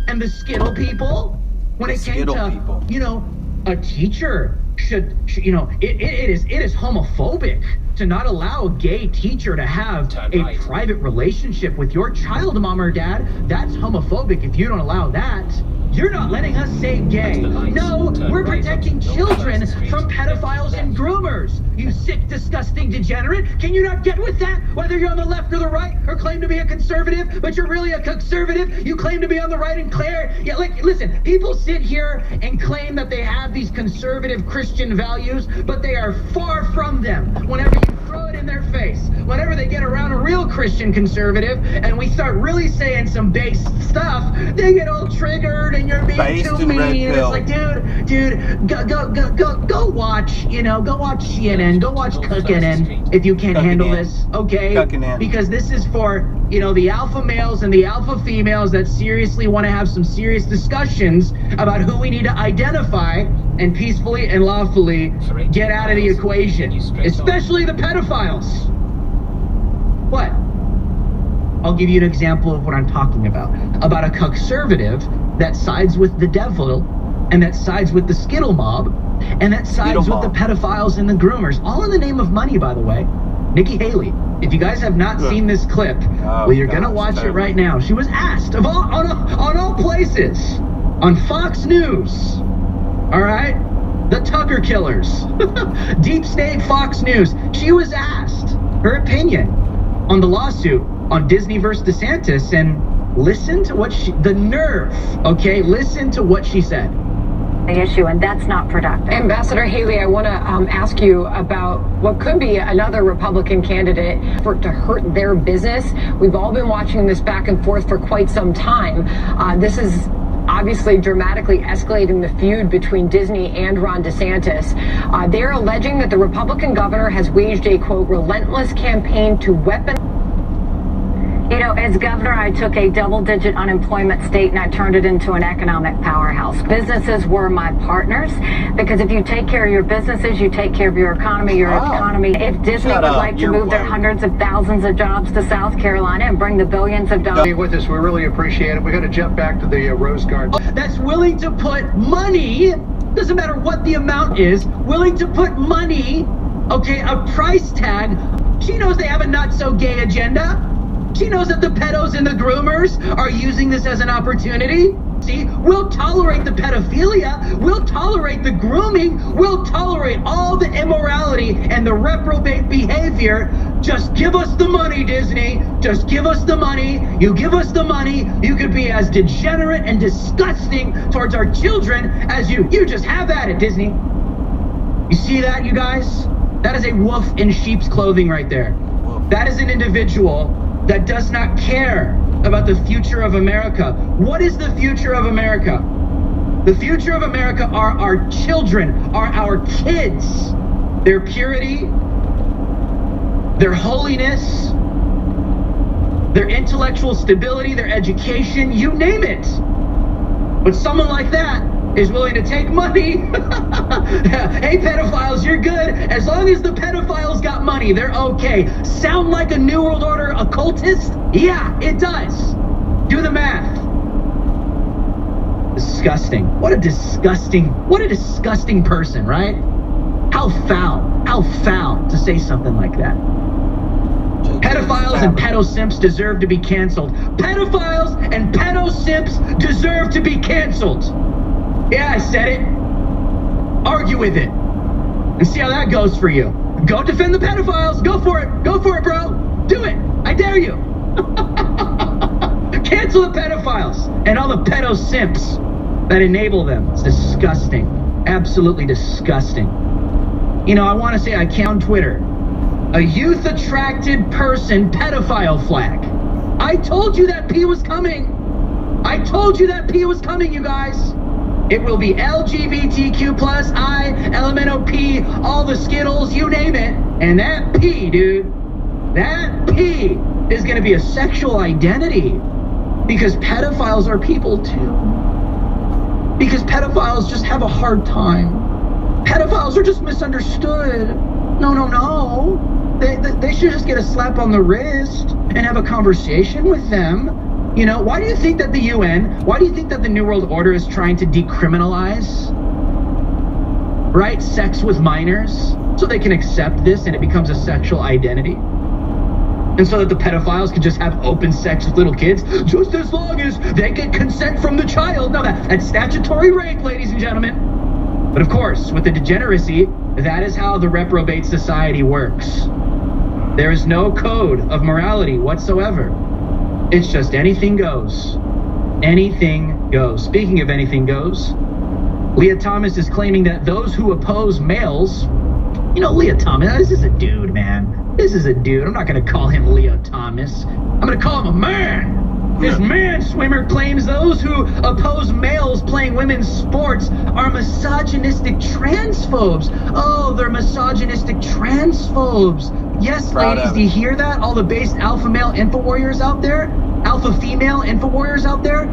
and the Skittle people when it came to, a teacher should it is homophobic to not allow a gay teacher to have a private relationship with your child, Mom or Dad. That's homophobic if you don't allow that. You're not letting us say gay. No, we're protecting children from pedophiles and groomers. You sick, disgusting degenerate. Can you not get with that? Whether you're on the left or the right, or claim to be a conservative, but you're really a conservative. You claim to be on the right and clear. Yeah, listen, people sit here and claim that they have these conservative Christian values, but they are far from them. Whenever you throw it in their face, whenever they get around a real Christian conservative, and we start really saying some base stuff, they get all triggered and you're being too mean. It's like, dude, go watch, go watch CNN, go watch Cookin' if you can't handle this, okay? Because this is for, the alpha males and the alpha females that seriously want to have some serious discussions about who we need to identify and peacefully and lawfully get out of the equation, especially the pedophiles. What? I'll give you an example of what I'm talking about a conservative that sides with the devil and that sides with the Skittle mob and that sides with the pedophiles and the groomers, all in the name of money, by the way. Nikki Haley, if you guys have not seen this clip, well, you're gonna watch it right now. She was asked on all places, on Fox News, all right, the Tucker Killers, Deep State Fox News. She was asked her opinion on the lawsuit on Disney versus DeSantis, and listen to what the nerve, okay? Listen to what she said. The issue, and that's not productive. Ambassador Haley, I want to ask you about what could be another Republican candidate to hurt their business. We've all been watching this back and forth for quite some time. This is obviously dramatically escalating the feud between Disney and Ron DeSantis. They're alleging that the Republican governor has waged a, quote, relentless campaign to You know, as governor, I took a double-digit unemployment state and I turned it into an economic powerhouse. Businesses were my partners because if you take care of your businesses, you take care of your economy, If Disney would like to move their hundreds of thousands of jobs to South Carolina and bring the billions of dollars. With us, we really appreciate it. We got to jump back to the Rose Garden. That's willing to put money, doesn't matter what the amount is, willing to put money, okay, a price tag. She knows they have a not-so-gay agenda. She knows that the pedos and the groomers are using this as an opportunity. See, we'll tolerate the pedophilia, we'll tolerate the grooming, we'll tolerate all the immorality and the reprobate behavior. Just give us the money, Disney. Just give us the money. You give us the money, you could be as degenerate and disgusting towards our children as you just have at it, Disney. You see that, you guys? That is a wolf in sheep's clothing right there. That is an individual that does not care about the future of America. What is the future of America? The future of America are our children, are our kids. Their purity, their holiness, their intellectual stability, their education, you name it. But someone like that is willing to take money. Hey, pedophiles, you're good. As long as the pedophiles got money, they're okay. Sound like a New World Order occultist? Yeah, it does. Do the math. Disgusting. What a disgusting person, right? How foul to say something like that. Pedophiles and pedo simps deserve to be canceled. Pedophiles and pedo simps deserve to be canceled. Yeah, I said it. Argue with it. And see how that goes for you. Go defend the pedophiles. Go for it. Go for it, bro. Do it. I dare you. Cancel the pedophiles and all the pedo simps that enable them. It's disgusting. Absolutely disgusting. You know, I want to say I can't on Twitter. A youth-attracted person pedophile flag. I told you that P was coming. I told you that P was coming, you guys. It will be LGBTQ+, I, LMNOP, all the Skittles, you name it. And that P, dude, that P is going to be a sexual identity. Because pedophiles are people too. Because pedophiles just have a hard time. Pedophiles are just misunderstood. No. They should just get a slap on the wrist and have a conversation with them. You know, why do you think that the UN, why do you think that the New World Order is trying to decriminalize, right, sex with minors? So they can accept this and it becomes a sexual identity. And so that the pedophiles can just have open sex with little kids, just as long as they get consent from the child. No, that's statutory rape, ladies and gentlemen. But of course, with the degeneracy, that is how the reprobate society works. There is no code of morality whatsoever. It's just anything goes. Anything goes. Speaking of anything goes, Leah Thomas is claiming that those who oppose males, you know, Leah Thomas, this is a dude, man. This is a dude. I'm not going to call him Leah Thomas. I'm going to call him a man. This man swimmer claims those who oppose males playing women's sports are misogynistic transphobes. Oh, they're misogynistic transphobes. Yes, ladies, do you hear that? All the base alpha male info warriors out there? Alpha female info warriors out there?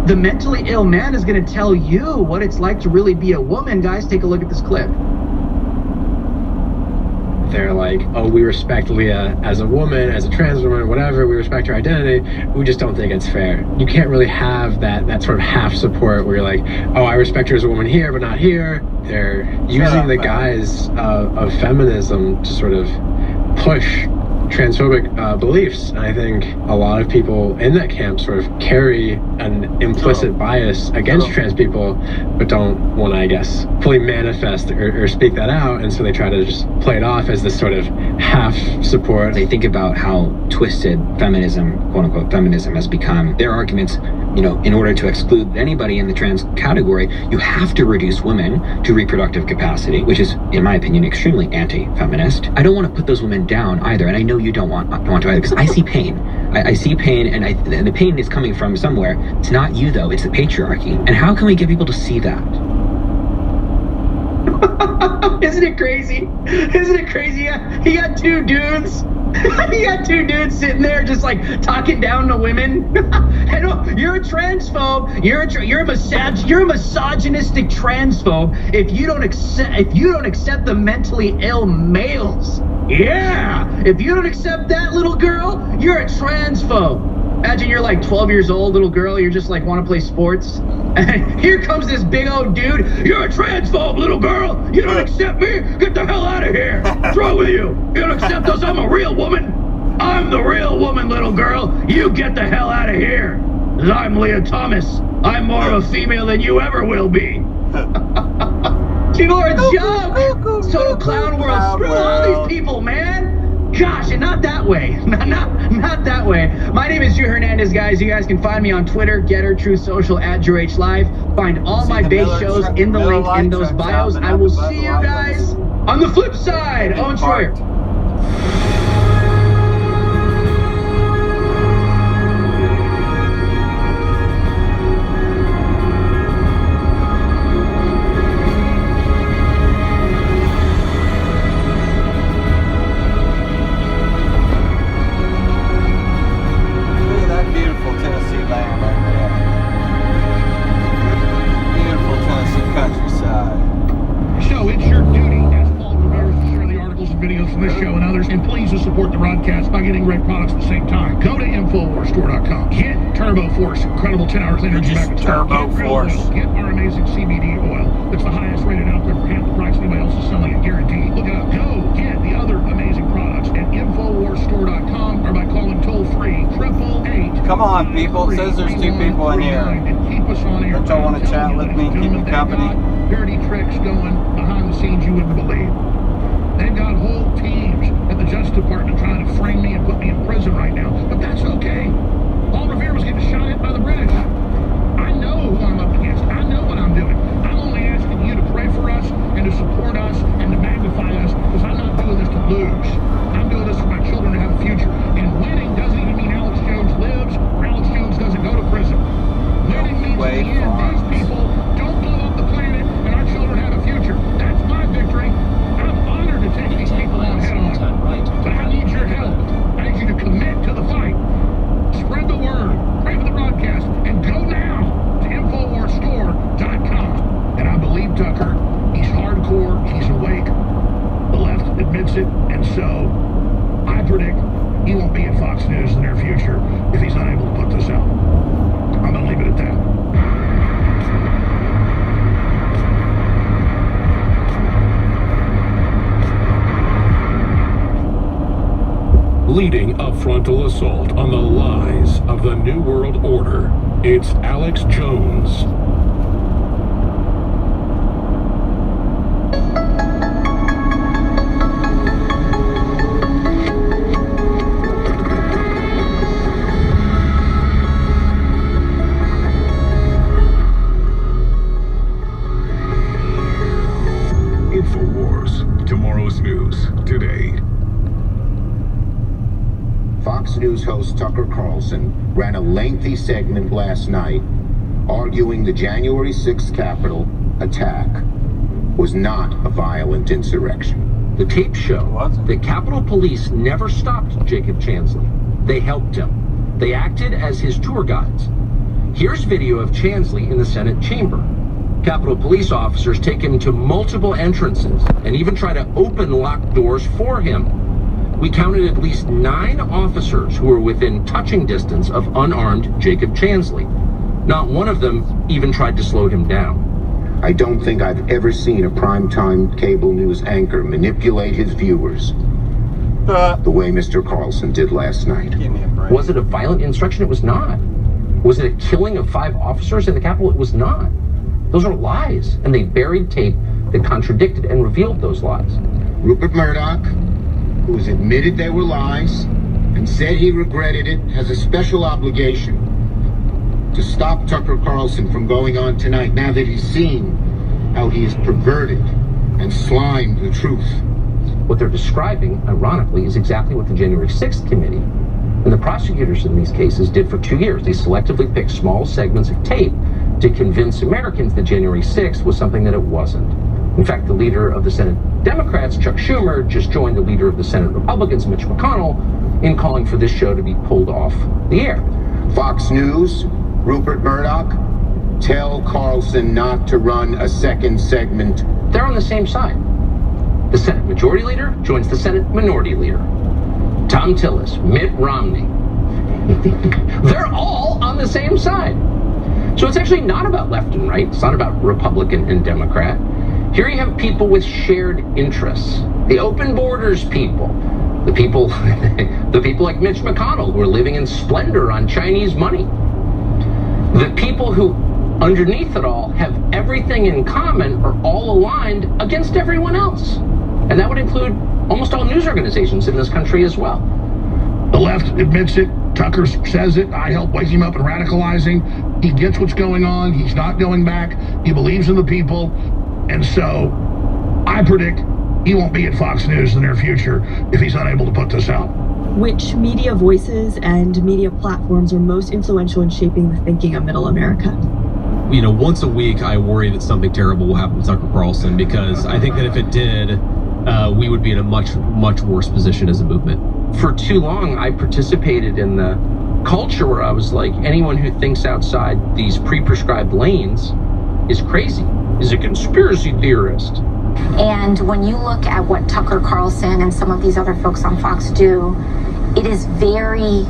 the mentally ill man is going to tell you what it's like to really be a woman. Guys, take a look at this clip. They're like, oh, we respect Leah as a woman, as a trans woman, whatever, we respect her identity, we just don't think it's fair. You can't really have that sort of half support where you're like, oh, I respect her as a woman here, but not here. They're using the guise of feminism to sort of push transphobic beliefs. And I think a lot of people in that camp sort of carry an implicit bias against trans people, but don't want to, I guess, fully manifest or speak that out. And so they try to just play it off as this sort of half support. They think about how twisted feminism, quote unquote, feminism has become. Their arguments, you know, in order to exclude anybody in the trans category, you have to reduce women to reproductive capacity, which is, in my opinion, extremely anti-feminist. I don't want to put those women down either, and I know you don't want to either, because I see pain. I see pain, and the pain is coming from somewhere. It's not you, though. It's the patriarchy. And how can we get people to see that? Isn't it crazy? Isn't it crazy? He got two dudes. He got two dudes sitting there just like talking down to women. I know you're a transphobe. You're a misogynistic transphobe if you don't accept the mentally ill males. Yeah. If you don't accept that, little girl, you're a transphobe. Imagine you're like 12 years old, little girl, you're just like want to play sports. And here comes this big old dude. You're a transphobe, little girl. You don't accept me? Get the hell out of here. What's wrong with you? You don't accept us? I'm a real woman. I'm the real woman, little girl. You get the hell out of here. I'm Leah Thomas. I'm more of a female than you ever will be. People are a joke. Total clown world. Screw all these people, man. Gosh, and not that way. Not that way. My name is Drew Hernandez, guys. You guys can find me on Twitter, Getter, True Social, @DrewHLive. Find all my base shows in the link in those bios. I will see you guys on the flip side. Owen Schroyer. From this show and others, and please to support the broadcast by getting great products at the same time. Go to InfoWarsStore.com. Get Turbo Force, incredible 10 hours energy back at Turbo Force. Get our amazing CBD oil. It's the highest rated out there for half the price anybody else is selling it, guaranteed. Look it up. Go get the other amazing products at InfoWarsStore.com or by calling toll free 888. Come on, people. It says there's two people in here. And keep us on air. Don't y'all want to chat with me? Keep me company? Dirty tricks going behind the scenes you wouldn't believe. They've got whole teams at the Justice Department trying to frame me and put me in prison right now. But that's okay. Paul Revere was getting shot at by the British. I know who I'm up against. I know what I'm doing. I'm only asking you to pray for us and to support us and to magnify us, because I'm not doing this to lose. I'm doing this for my children to have a future. And winning doesn't even mean Alex Jones lives or Alex Jones doesn't go to prison. Winning means in the end, these people don't blow up the planet and our children have a future. That's my victory. To take these people on head on. But I need your help. I need you to commit to the fight. Spread the word. Pray for the broadcast. And go now to InfoWarsStore.com. And I believe Tucker. He's hardcore. He's awake. The left admits it. And so I predict he won't be at Fox News in the near future if he's unable to put this out. I'm going to leave it at that. Leading a frontal assault on the lies of the New World Order, it's Alex Jones. InfoWars, tomorrow's news, today. Fox News host Tucker Carlson ran a lengthy segment last night arguing the January 6th Capitol attack was not a violent insurrection. The tapes show that Capitol Police never stopped Jacob Chansley. They helped him. They acted as his tour guides. Here's video of Chansley in the Senate chamber. Capitol Police officers take him to multiple entrances and even try to open locked doors for him. We counted at least 9 officers who were within touching distance of unarmed Jacob Chansley. Not one of them even tried to slow him down. I don't think I've ever seen a primetime cable news anchor manipulate his viewers the way Mr. Carlson did last night. Was it a violent insurrection? It was not. Was it a killing of 5 officers in the Capitol? It was not. Those are lies, and they buried tape that contradicted and revealed those lies. Rupert Murdoch, who has admitted they were lies and said he regretted it, has a special obligation to stop Tucker Carlson from going on tonight now that he's seen how he has perverted and slimed the truth. What they're describing, ironically, is exactly what the January 6th committee and the prosecutors in these cases did for 2 years. They selectively picked small segments of tape to convince Americans that January 6th was something that it wasn't. In fact, the leader of the Senate Democrats, Chuck Schumer, just joined the leader of the Senate Republicans, Mitch McConnell, in calling for this show to be pulled off the air. Fox News, Rupert Murdoch, tell Carlson not to run a second segment. They're on the same side. The Senate Majority Leader joins the Senate Minority Leader. Tom Tillis, Mitt Romney. They're all on the same side. So it's actually not about left and right. It's not about Republican and Democrat. Here you have people with shared interests. The open borders people. The people like Mitch McConnell who are living in splendor on Chinese money. The people who, underneath it all, have everything in common, are all aligned against everyone else. And that would include almost all news organizations in this country as well. The left admits it. Tucker says it. I helped wake him up and radicalize him. He gets what's going on. He's not going back. He believes in the people. And so I predict he won't be at Fox News in the near future if he's unable to put this out. Which media voices and media platforms are most influential in shaping the thinking of middle America? You know, once a week, I worry that something terrible will happen with Tucker Carlson, because I think that if it did, we would be in a much, much worse position as a movement. For too long, I participated in the culture where I was like, anyone who thinks outside these pre-prescribed lanes is crazy, is a conspiracy theorist. And when you look at what Tucker Carlson and some of these other folks on Fox do, it is very,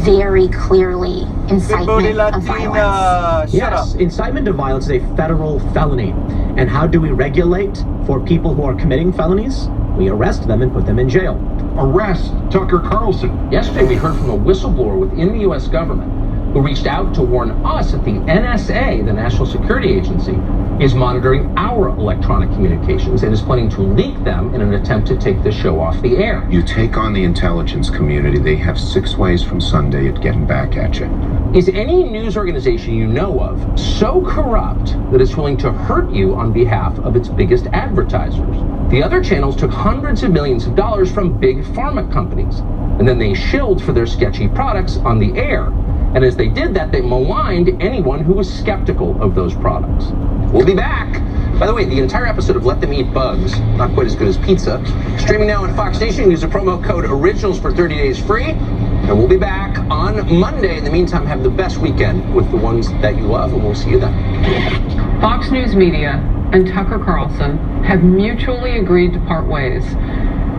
very clearly incitement of violence. Yes, incitement to violence is a federal felony. And how do we regulate for people who are committing felonies? We arrest them and put them in jail. Arrest Tucker Carlson. Yesterday we heard from a whistleblower within the U.S. government who reached out to warn us that the NSA, the National Security Agency, is monitoring our electronic communications and is planning to leak them in an attempt to take this show off the air. You take on the intelligence community, they have 6 ways from Sunday at getting back at you. Is any news organization you know of so corrupt that it's willing to hurt you on behalf of its biggest advertisers? The other channels took hundreds of millions of dollars from big pharma companies, and then they shilled for their sketchy products on the air. And as they did that, they maligned anyone who was skeptical of those products. We'll be back. By the way, the entire episode of Let Them Eat Bugs, not quite as good as pizza, streaming now on Fox Nation. Use the promo code ORIGINALS for 30 days free. And we'll be back on Monday. In the meantime, have the best weekend with the ones that you love, and we'll see you then. Fox News Media and Tucker Carlson have mutually agreed to part ways.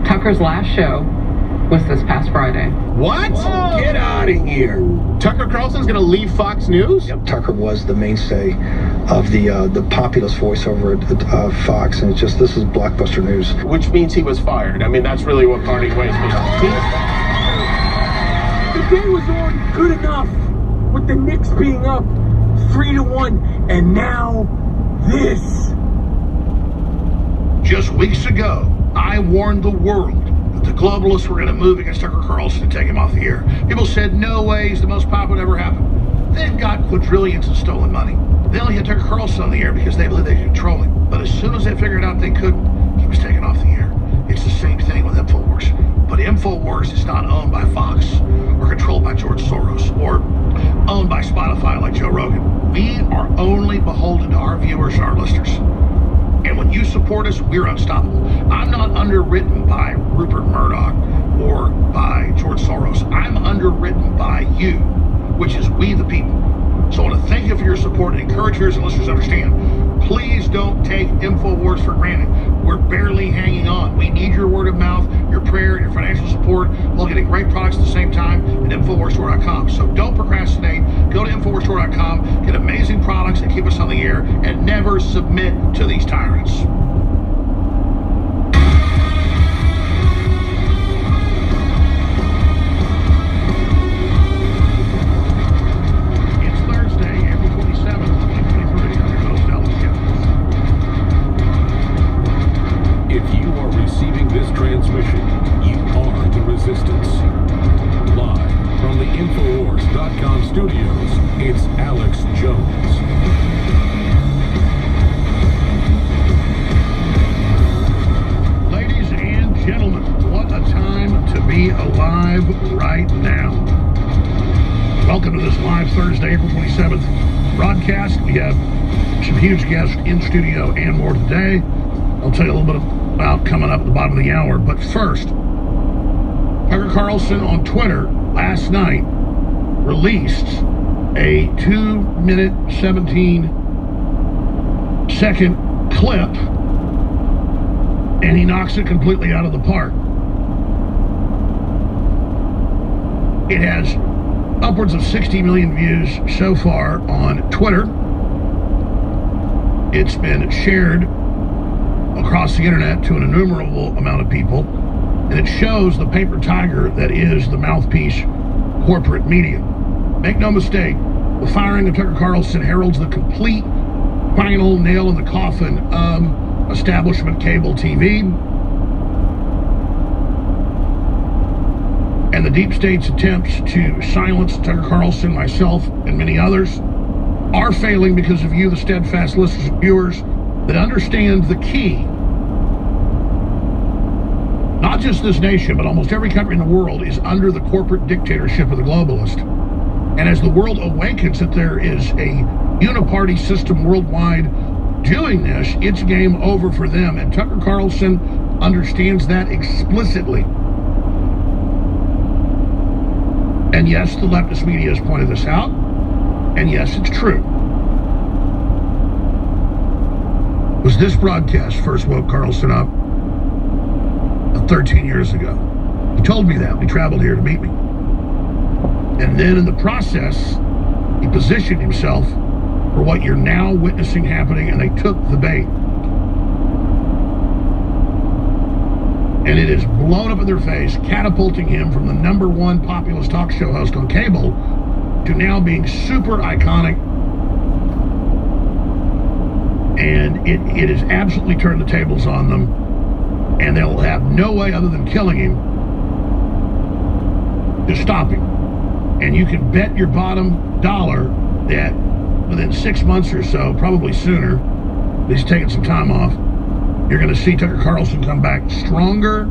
Tucker's last show was this past Friday. What? Whoa. Get out of here. Tucker Carlson's going to leave Fox News? Yep, Tucker was the mainstay of the populist voice over at Fox, and it's just, this is blockbuster news. Which means he was fired. I mean, that's really what parting ways was. The day was already good enough with the Knicks being up 3-1, and now this. Just weeks ago, I warned the world that the globalists were going to move against Tucker Carlson and take him off the air. People said, no way, he's the most popular ever happened. They've got quadrillions in stolen money. They only had Tucker Carlson on the air because they believed they could control him. But as soon as they figured out they couldn't, he was taken off the air. It's the same thing with InfoWars. But InfoWars is not owned by Fox or controlled by George Soros or owned by Spotify like Joe Rogan. We are only beholden to our viewers and our listeners. And when you support us, we're unstoppable. I'm not underwritten by Rupert Murdoch or by George Soros. I'm underwritten by you, which is we the people. So I want to thank you for your support and encourage viewers and listeners to understand. Please don't take InfoWars for granted. We're barely hanging on. We need your word of mouth, your prayer, and your financial support while getting great products at the same time at InfoWarsStore.com. So don't procrastinate. Go to InfoWarsStore.com, get amazing products and keep us on the air, and never submit to these tyrants. Transmission, you are the resistance. Live from the Infowars.com studios, it's Alex Jones. Ladies and gentlemen, what a time to be alive right now. Welcome to this live Thursday, April 27th broadcast. We have some huge guests in studio and more today. I'll tell you a little bit about coming up at the bottom of the hour. But first, Tucker Carlson on Twitter last night released a 2-minute, 17-second clip, and he knocks it completely out of the park. It has upwards of 60 million views so far on Twitter. It's been shared across the internet to an innumerable amount of people, and it shows the paper tiger that is the mouthpiece corporate media. Make no mistake, the firing of Tucker Carlson heralds the complete final nail in the coffin of establishment cable TV, and the deep state's attempts to silence Tucker Carlson, myself, and many others are failing because of you, the steadfast listeners and viewers that understand the key. Not just this nation, but almost every country in the world is under the corporate dictatorship of the globalist. And as the world awakens that there is a uniparty system worldwide doing this, it's game over for them. And Tucker Carlson understands that explicitly. And yes, the leftist media has pointed this out. And yes, it's true. Was this broadcast first woke Carlson up 13 years ago. He told me that. He traveled here to meet me. And then in the process, he positioned himself for what you're now witnessing happening, and they took the bait. And it has blown up in their face, catapulting him from the #1 populist talk show host on cable to now being super iconic. And it has absolutely turned the tables on them. And they'll have no way other than killing him to stop him. And you can bet your bottom dollar that within 6 months or so, probably sooner, he's taking some time off, you're going to see Tucker Carlson come back stronger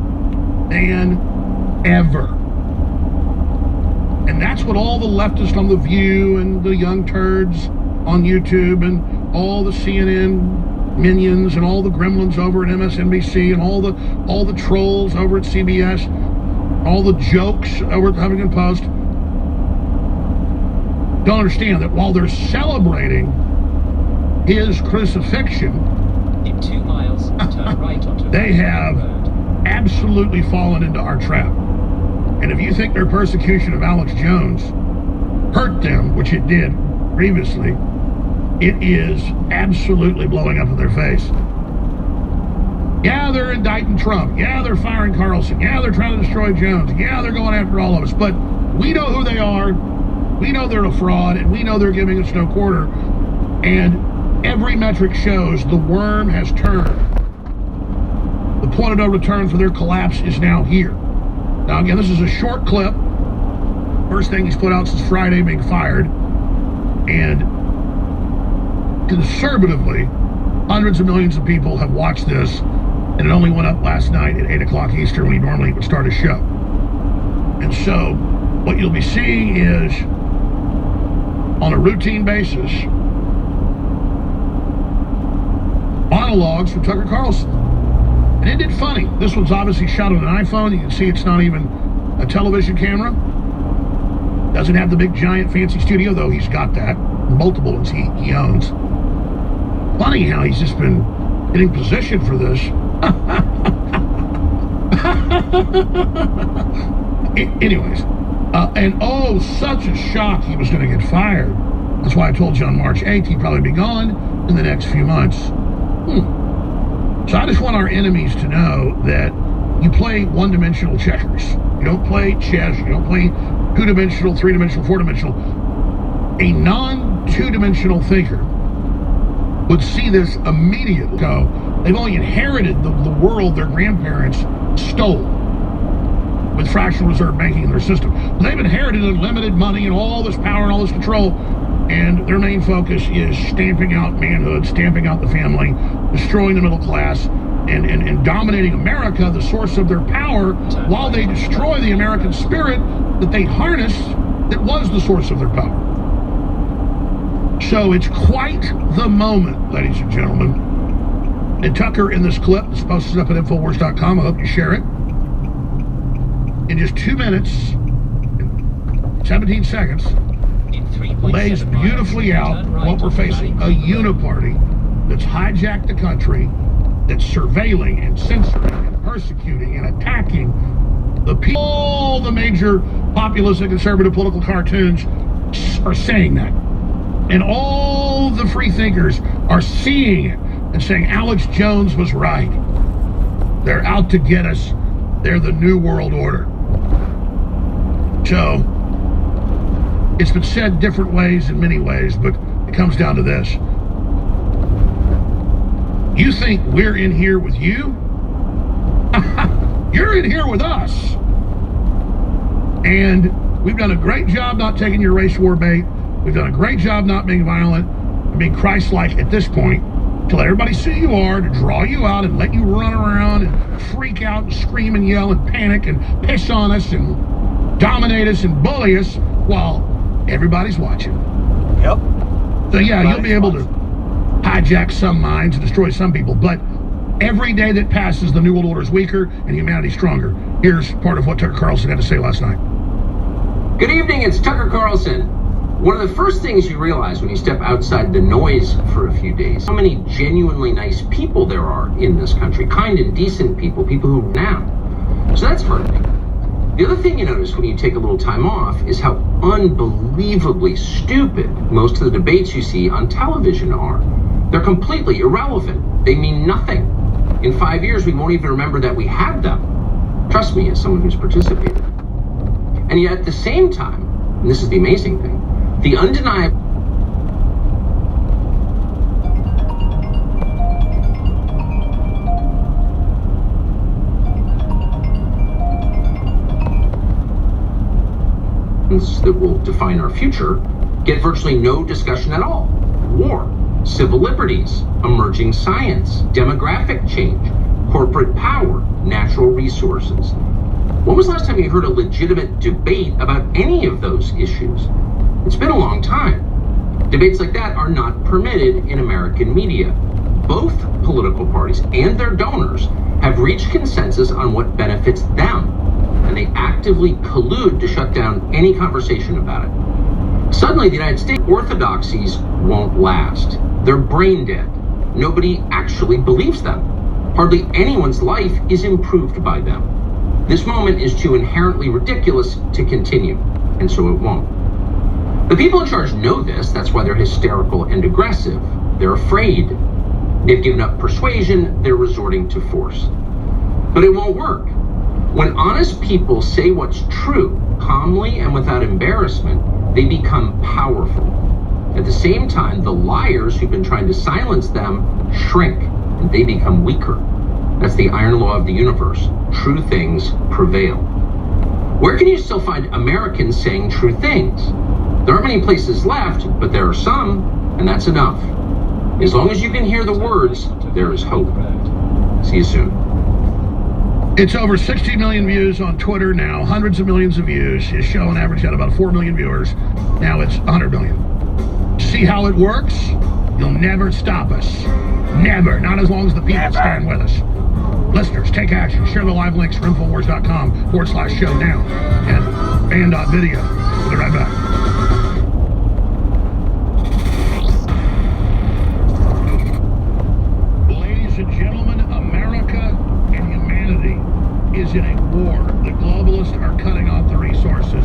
than ever. And that's what all the leftists on The View and the young turds on YouTube and all the CNN minions and all the gremlins over at MSNBC and all the trolls over at CBS, all the jokes over at the Huffington Post, don't understand that while they're celebrating his crucifixion, in 2 miles, turn right onto they have absolutely fallen into our trap. And if you think their persecution of Alex Jones hurt them, which it did previously, it is absolutely blowing up in their face. Yeah, they're indicting Trump. Yeah, they're firing Carlson. Yeah, they're trying to destroy Jones. Yeah, they're going after all of us. But we know who they are. We know they're a fraud, and we know they're giving us no quarter. And every metric shows the worm has turned. The point of no return for their collapse is now here. Now, again, this is a short clip. First thing he's put out since Friday being fired. And conservatively, hundreds of millions of people have watched this, and it only went up last night at 8 o'clock Eastern when he normally would start a show. And so what you'll be seeing is, on a routine basis, monologues from Tucker Carlson. And isn't it funny? This one's obviously shot on an iPhone. You can see it's not even a television camera. Doesn't have the big, giant, fancy studio, though he's got that. multiple ones he owns. Funny how he's just been getting positioned for this. Anyways, and such a shock he was going to get fired. That's why I told you on March 8th he'd probably be gone in the next few months. So I just want our enemies to know that you play one-dimensional checkers. You don't play chess. You don't play two-dimensional, three-dimensional, four-dimensional. A non-two-dimensional thinker would see this immediately. So they've only inherited the world their grandparents stole with fractional reserve banking in their system. They've inherited unlimited money and all this power and all this control, and their main focus is stamping out manhood, stamping out the family, destroying the middle class, and dominating America, the source of their power, while they destroy the American spirit that they harnessed that was the source of their power. So it's quite the moment, ladies and gentlemen. And Tucker, in this clip, is posted up at Infowars.com. I hope you share it. In just 2 minutes, 17 seconds, lays beautifully out what we're facing. A uniparty that's hijacked the country, that's surveilling and censoring and persecuting and attacking the people. All the major populist and conservative political cartoons are saying that. And all the free thinkers are seeing it and saying Alex Jones was right. They're out to get us. They're the New World Order. So, it's been said different ways in many ways, but it comes down to this. You think we're in here with you? You're in here with us. And we've done a great job not taking your race war bait. We've done a great job not being violent and being Christ-like at this point, to let everybody see who you are, to draw you out and let you run around and freak out and scream and yell and panic and piss on us and dominate us and bully us while everybody's watching. Yep. So yeah, you'll be able to hijack some minds and destroy some people, but every day that passes, the New World Order is weaker and humanity stronger. Here's part of what Tucker Carlson had to say last night. Good evening, it's Tucker Carlson. One of the first things you realize when you step outside the noise for a few days, how many genuinely nice people there are in this country, kind and decent people who now. So that's heartening. The other thing you notice when you take a little time off is how unbelievably stupid most of the debates you see on television are. They're completely irrelevant. They mean nothing. In 5 years, we won't even remember that we had them. Trust me, as someone who's participated. And yet at the same time, and this is the amazing thing, the undeniable that will define our future get virtually no discussion at all. War, civil liberties, emerging science, demographic change, corporate power, natural resources. When was the last time you heard a legitimate debate about any of those issues? It's been a long time. Debates like that are not permitted in American media. Both political parties and their donors have reached consensus on what benefits them, and they actively collude to shut down any conversation about it. Suddenly, the United States orthodoxies won't last. They're brain dead. Nobody actually believes them. Hardly anyone's life is improved by them. This moment is too inherently ridiculous to continue, and so it won't. The people in charge know this. That's why they're hysterical and aggressive. They're afraid. They've given up persuasion. They're resorting to force. But it won't work. When honest people say what's true, calmly and without embarrassment, they become powerful. At the same time, the liars who've been trying to silence them shrink, and they become weaker. That's the iron law of the universe. True things prevail. Where can you still find Americans saying true things? There aren't many places left, but there are some, and that's enough. As long as you can hear the words, there is hope. See you soon. It's over 60 million views on Twitter now, hundreds of millions of views. His show on average had about 4 million viewers. Now it's 100 million. See how it works? You'll never stop us. Never. Not as long as the people stand with us. Listeners, take action. Share the live links from Infowars.com/show now and fan.video. We'll be right back. is in a war. The globalists are cutting off the resources.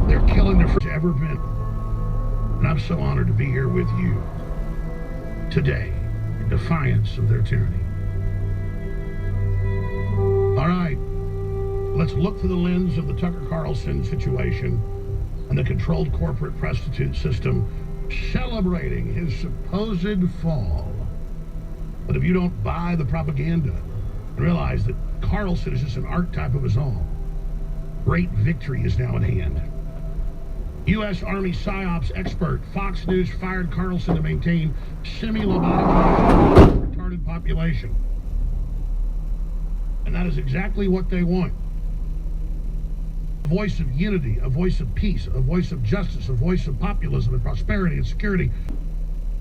They're killing the first ever been. And I'm so honored to be here with you today in defiance of their tyranny. All right, let's look through the lens of the Tucker Carlson situation and the controlled corporate prostitute system celebrating his supposed fall. But if you don't buy the propaganda and realize that Carlson is just an archetype of his own, great victory is now at hand. U.S. Army PSYOPs expert Fox News fired Carlson to maintain semi-lobotomy retarded population. And that is exactly what they want. A voice of unity, a voice of peace, a voice of justice, a voice of populism and prosperity and security.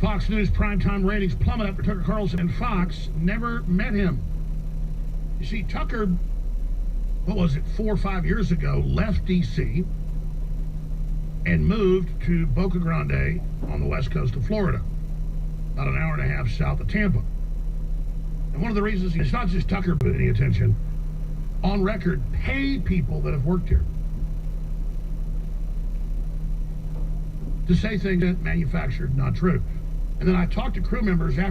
Fox News primetime ratings plummet after Tucker Carlson and Fox never met him. You see, Tucker, what was it, 4 or 5 years ago, left D.C. and moved to Boca Grande on the west coast of Florida, about an hour and a half south of Tampa. And one of the reasons, it's not just Tucker put any attention, on record, pay people that have worked here to say things that manufactured, not true. And then I talked to crew members after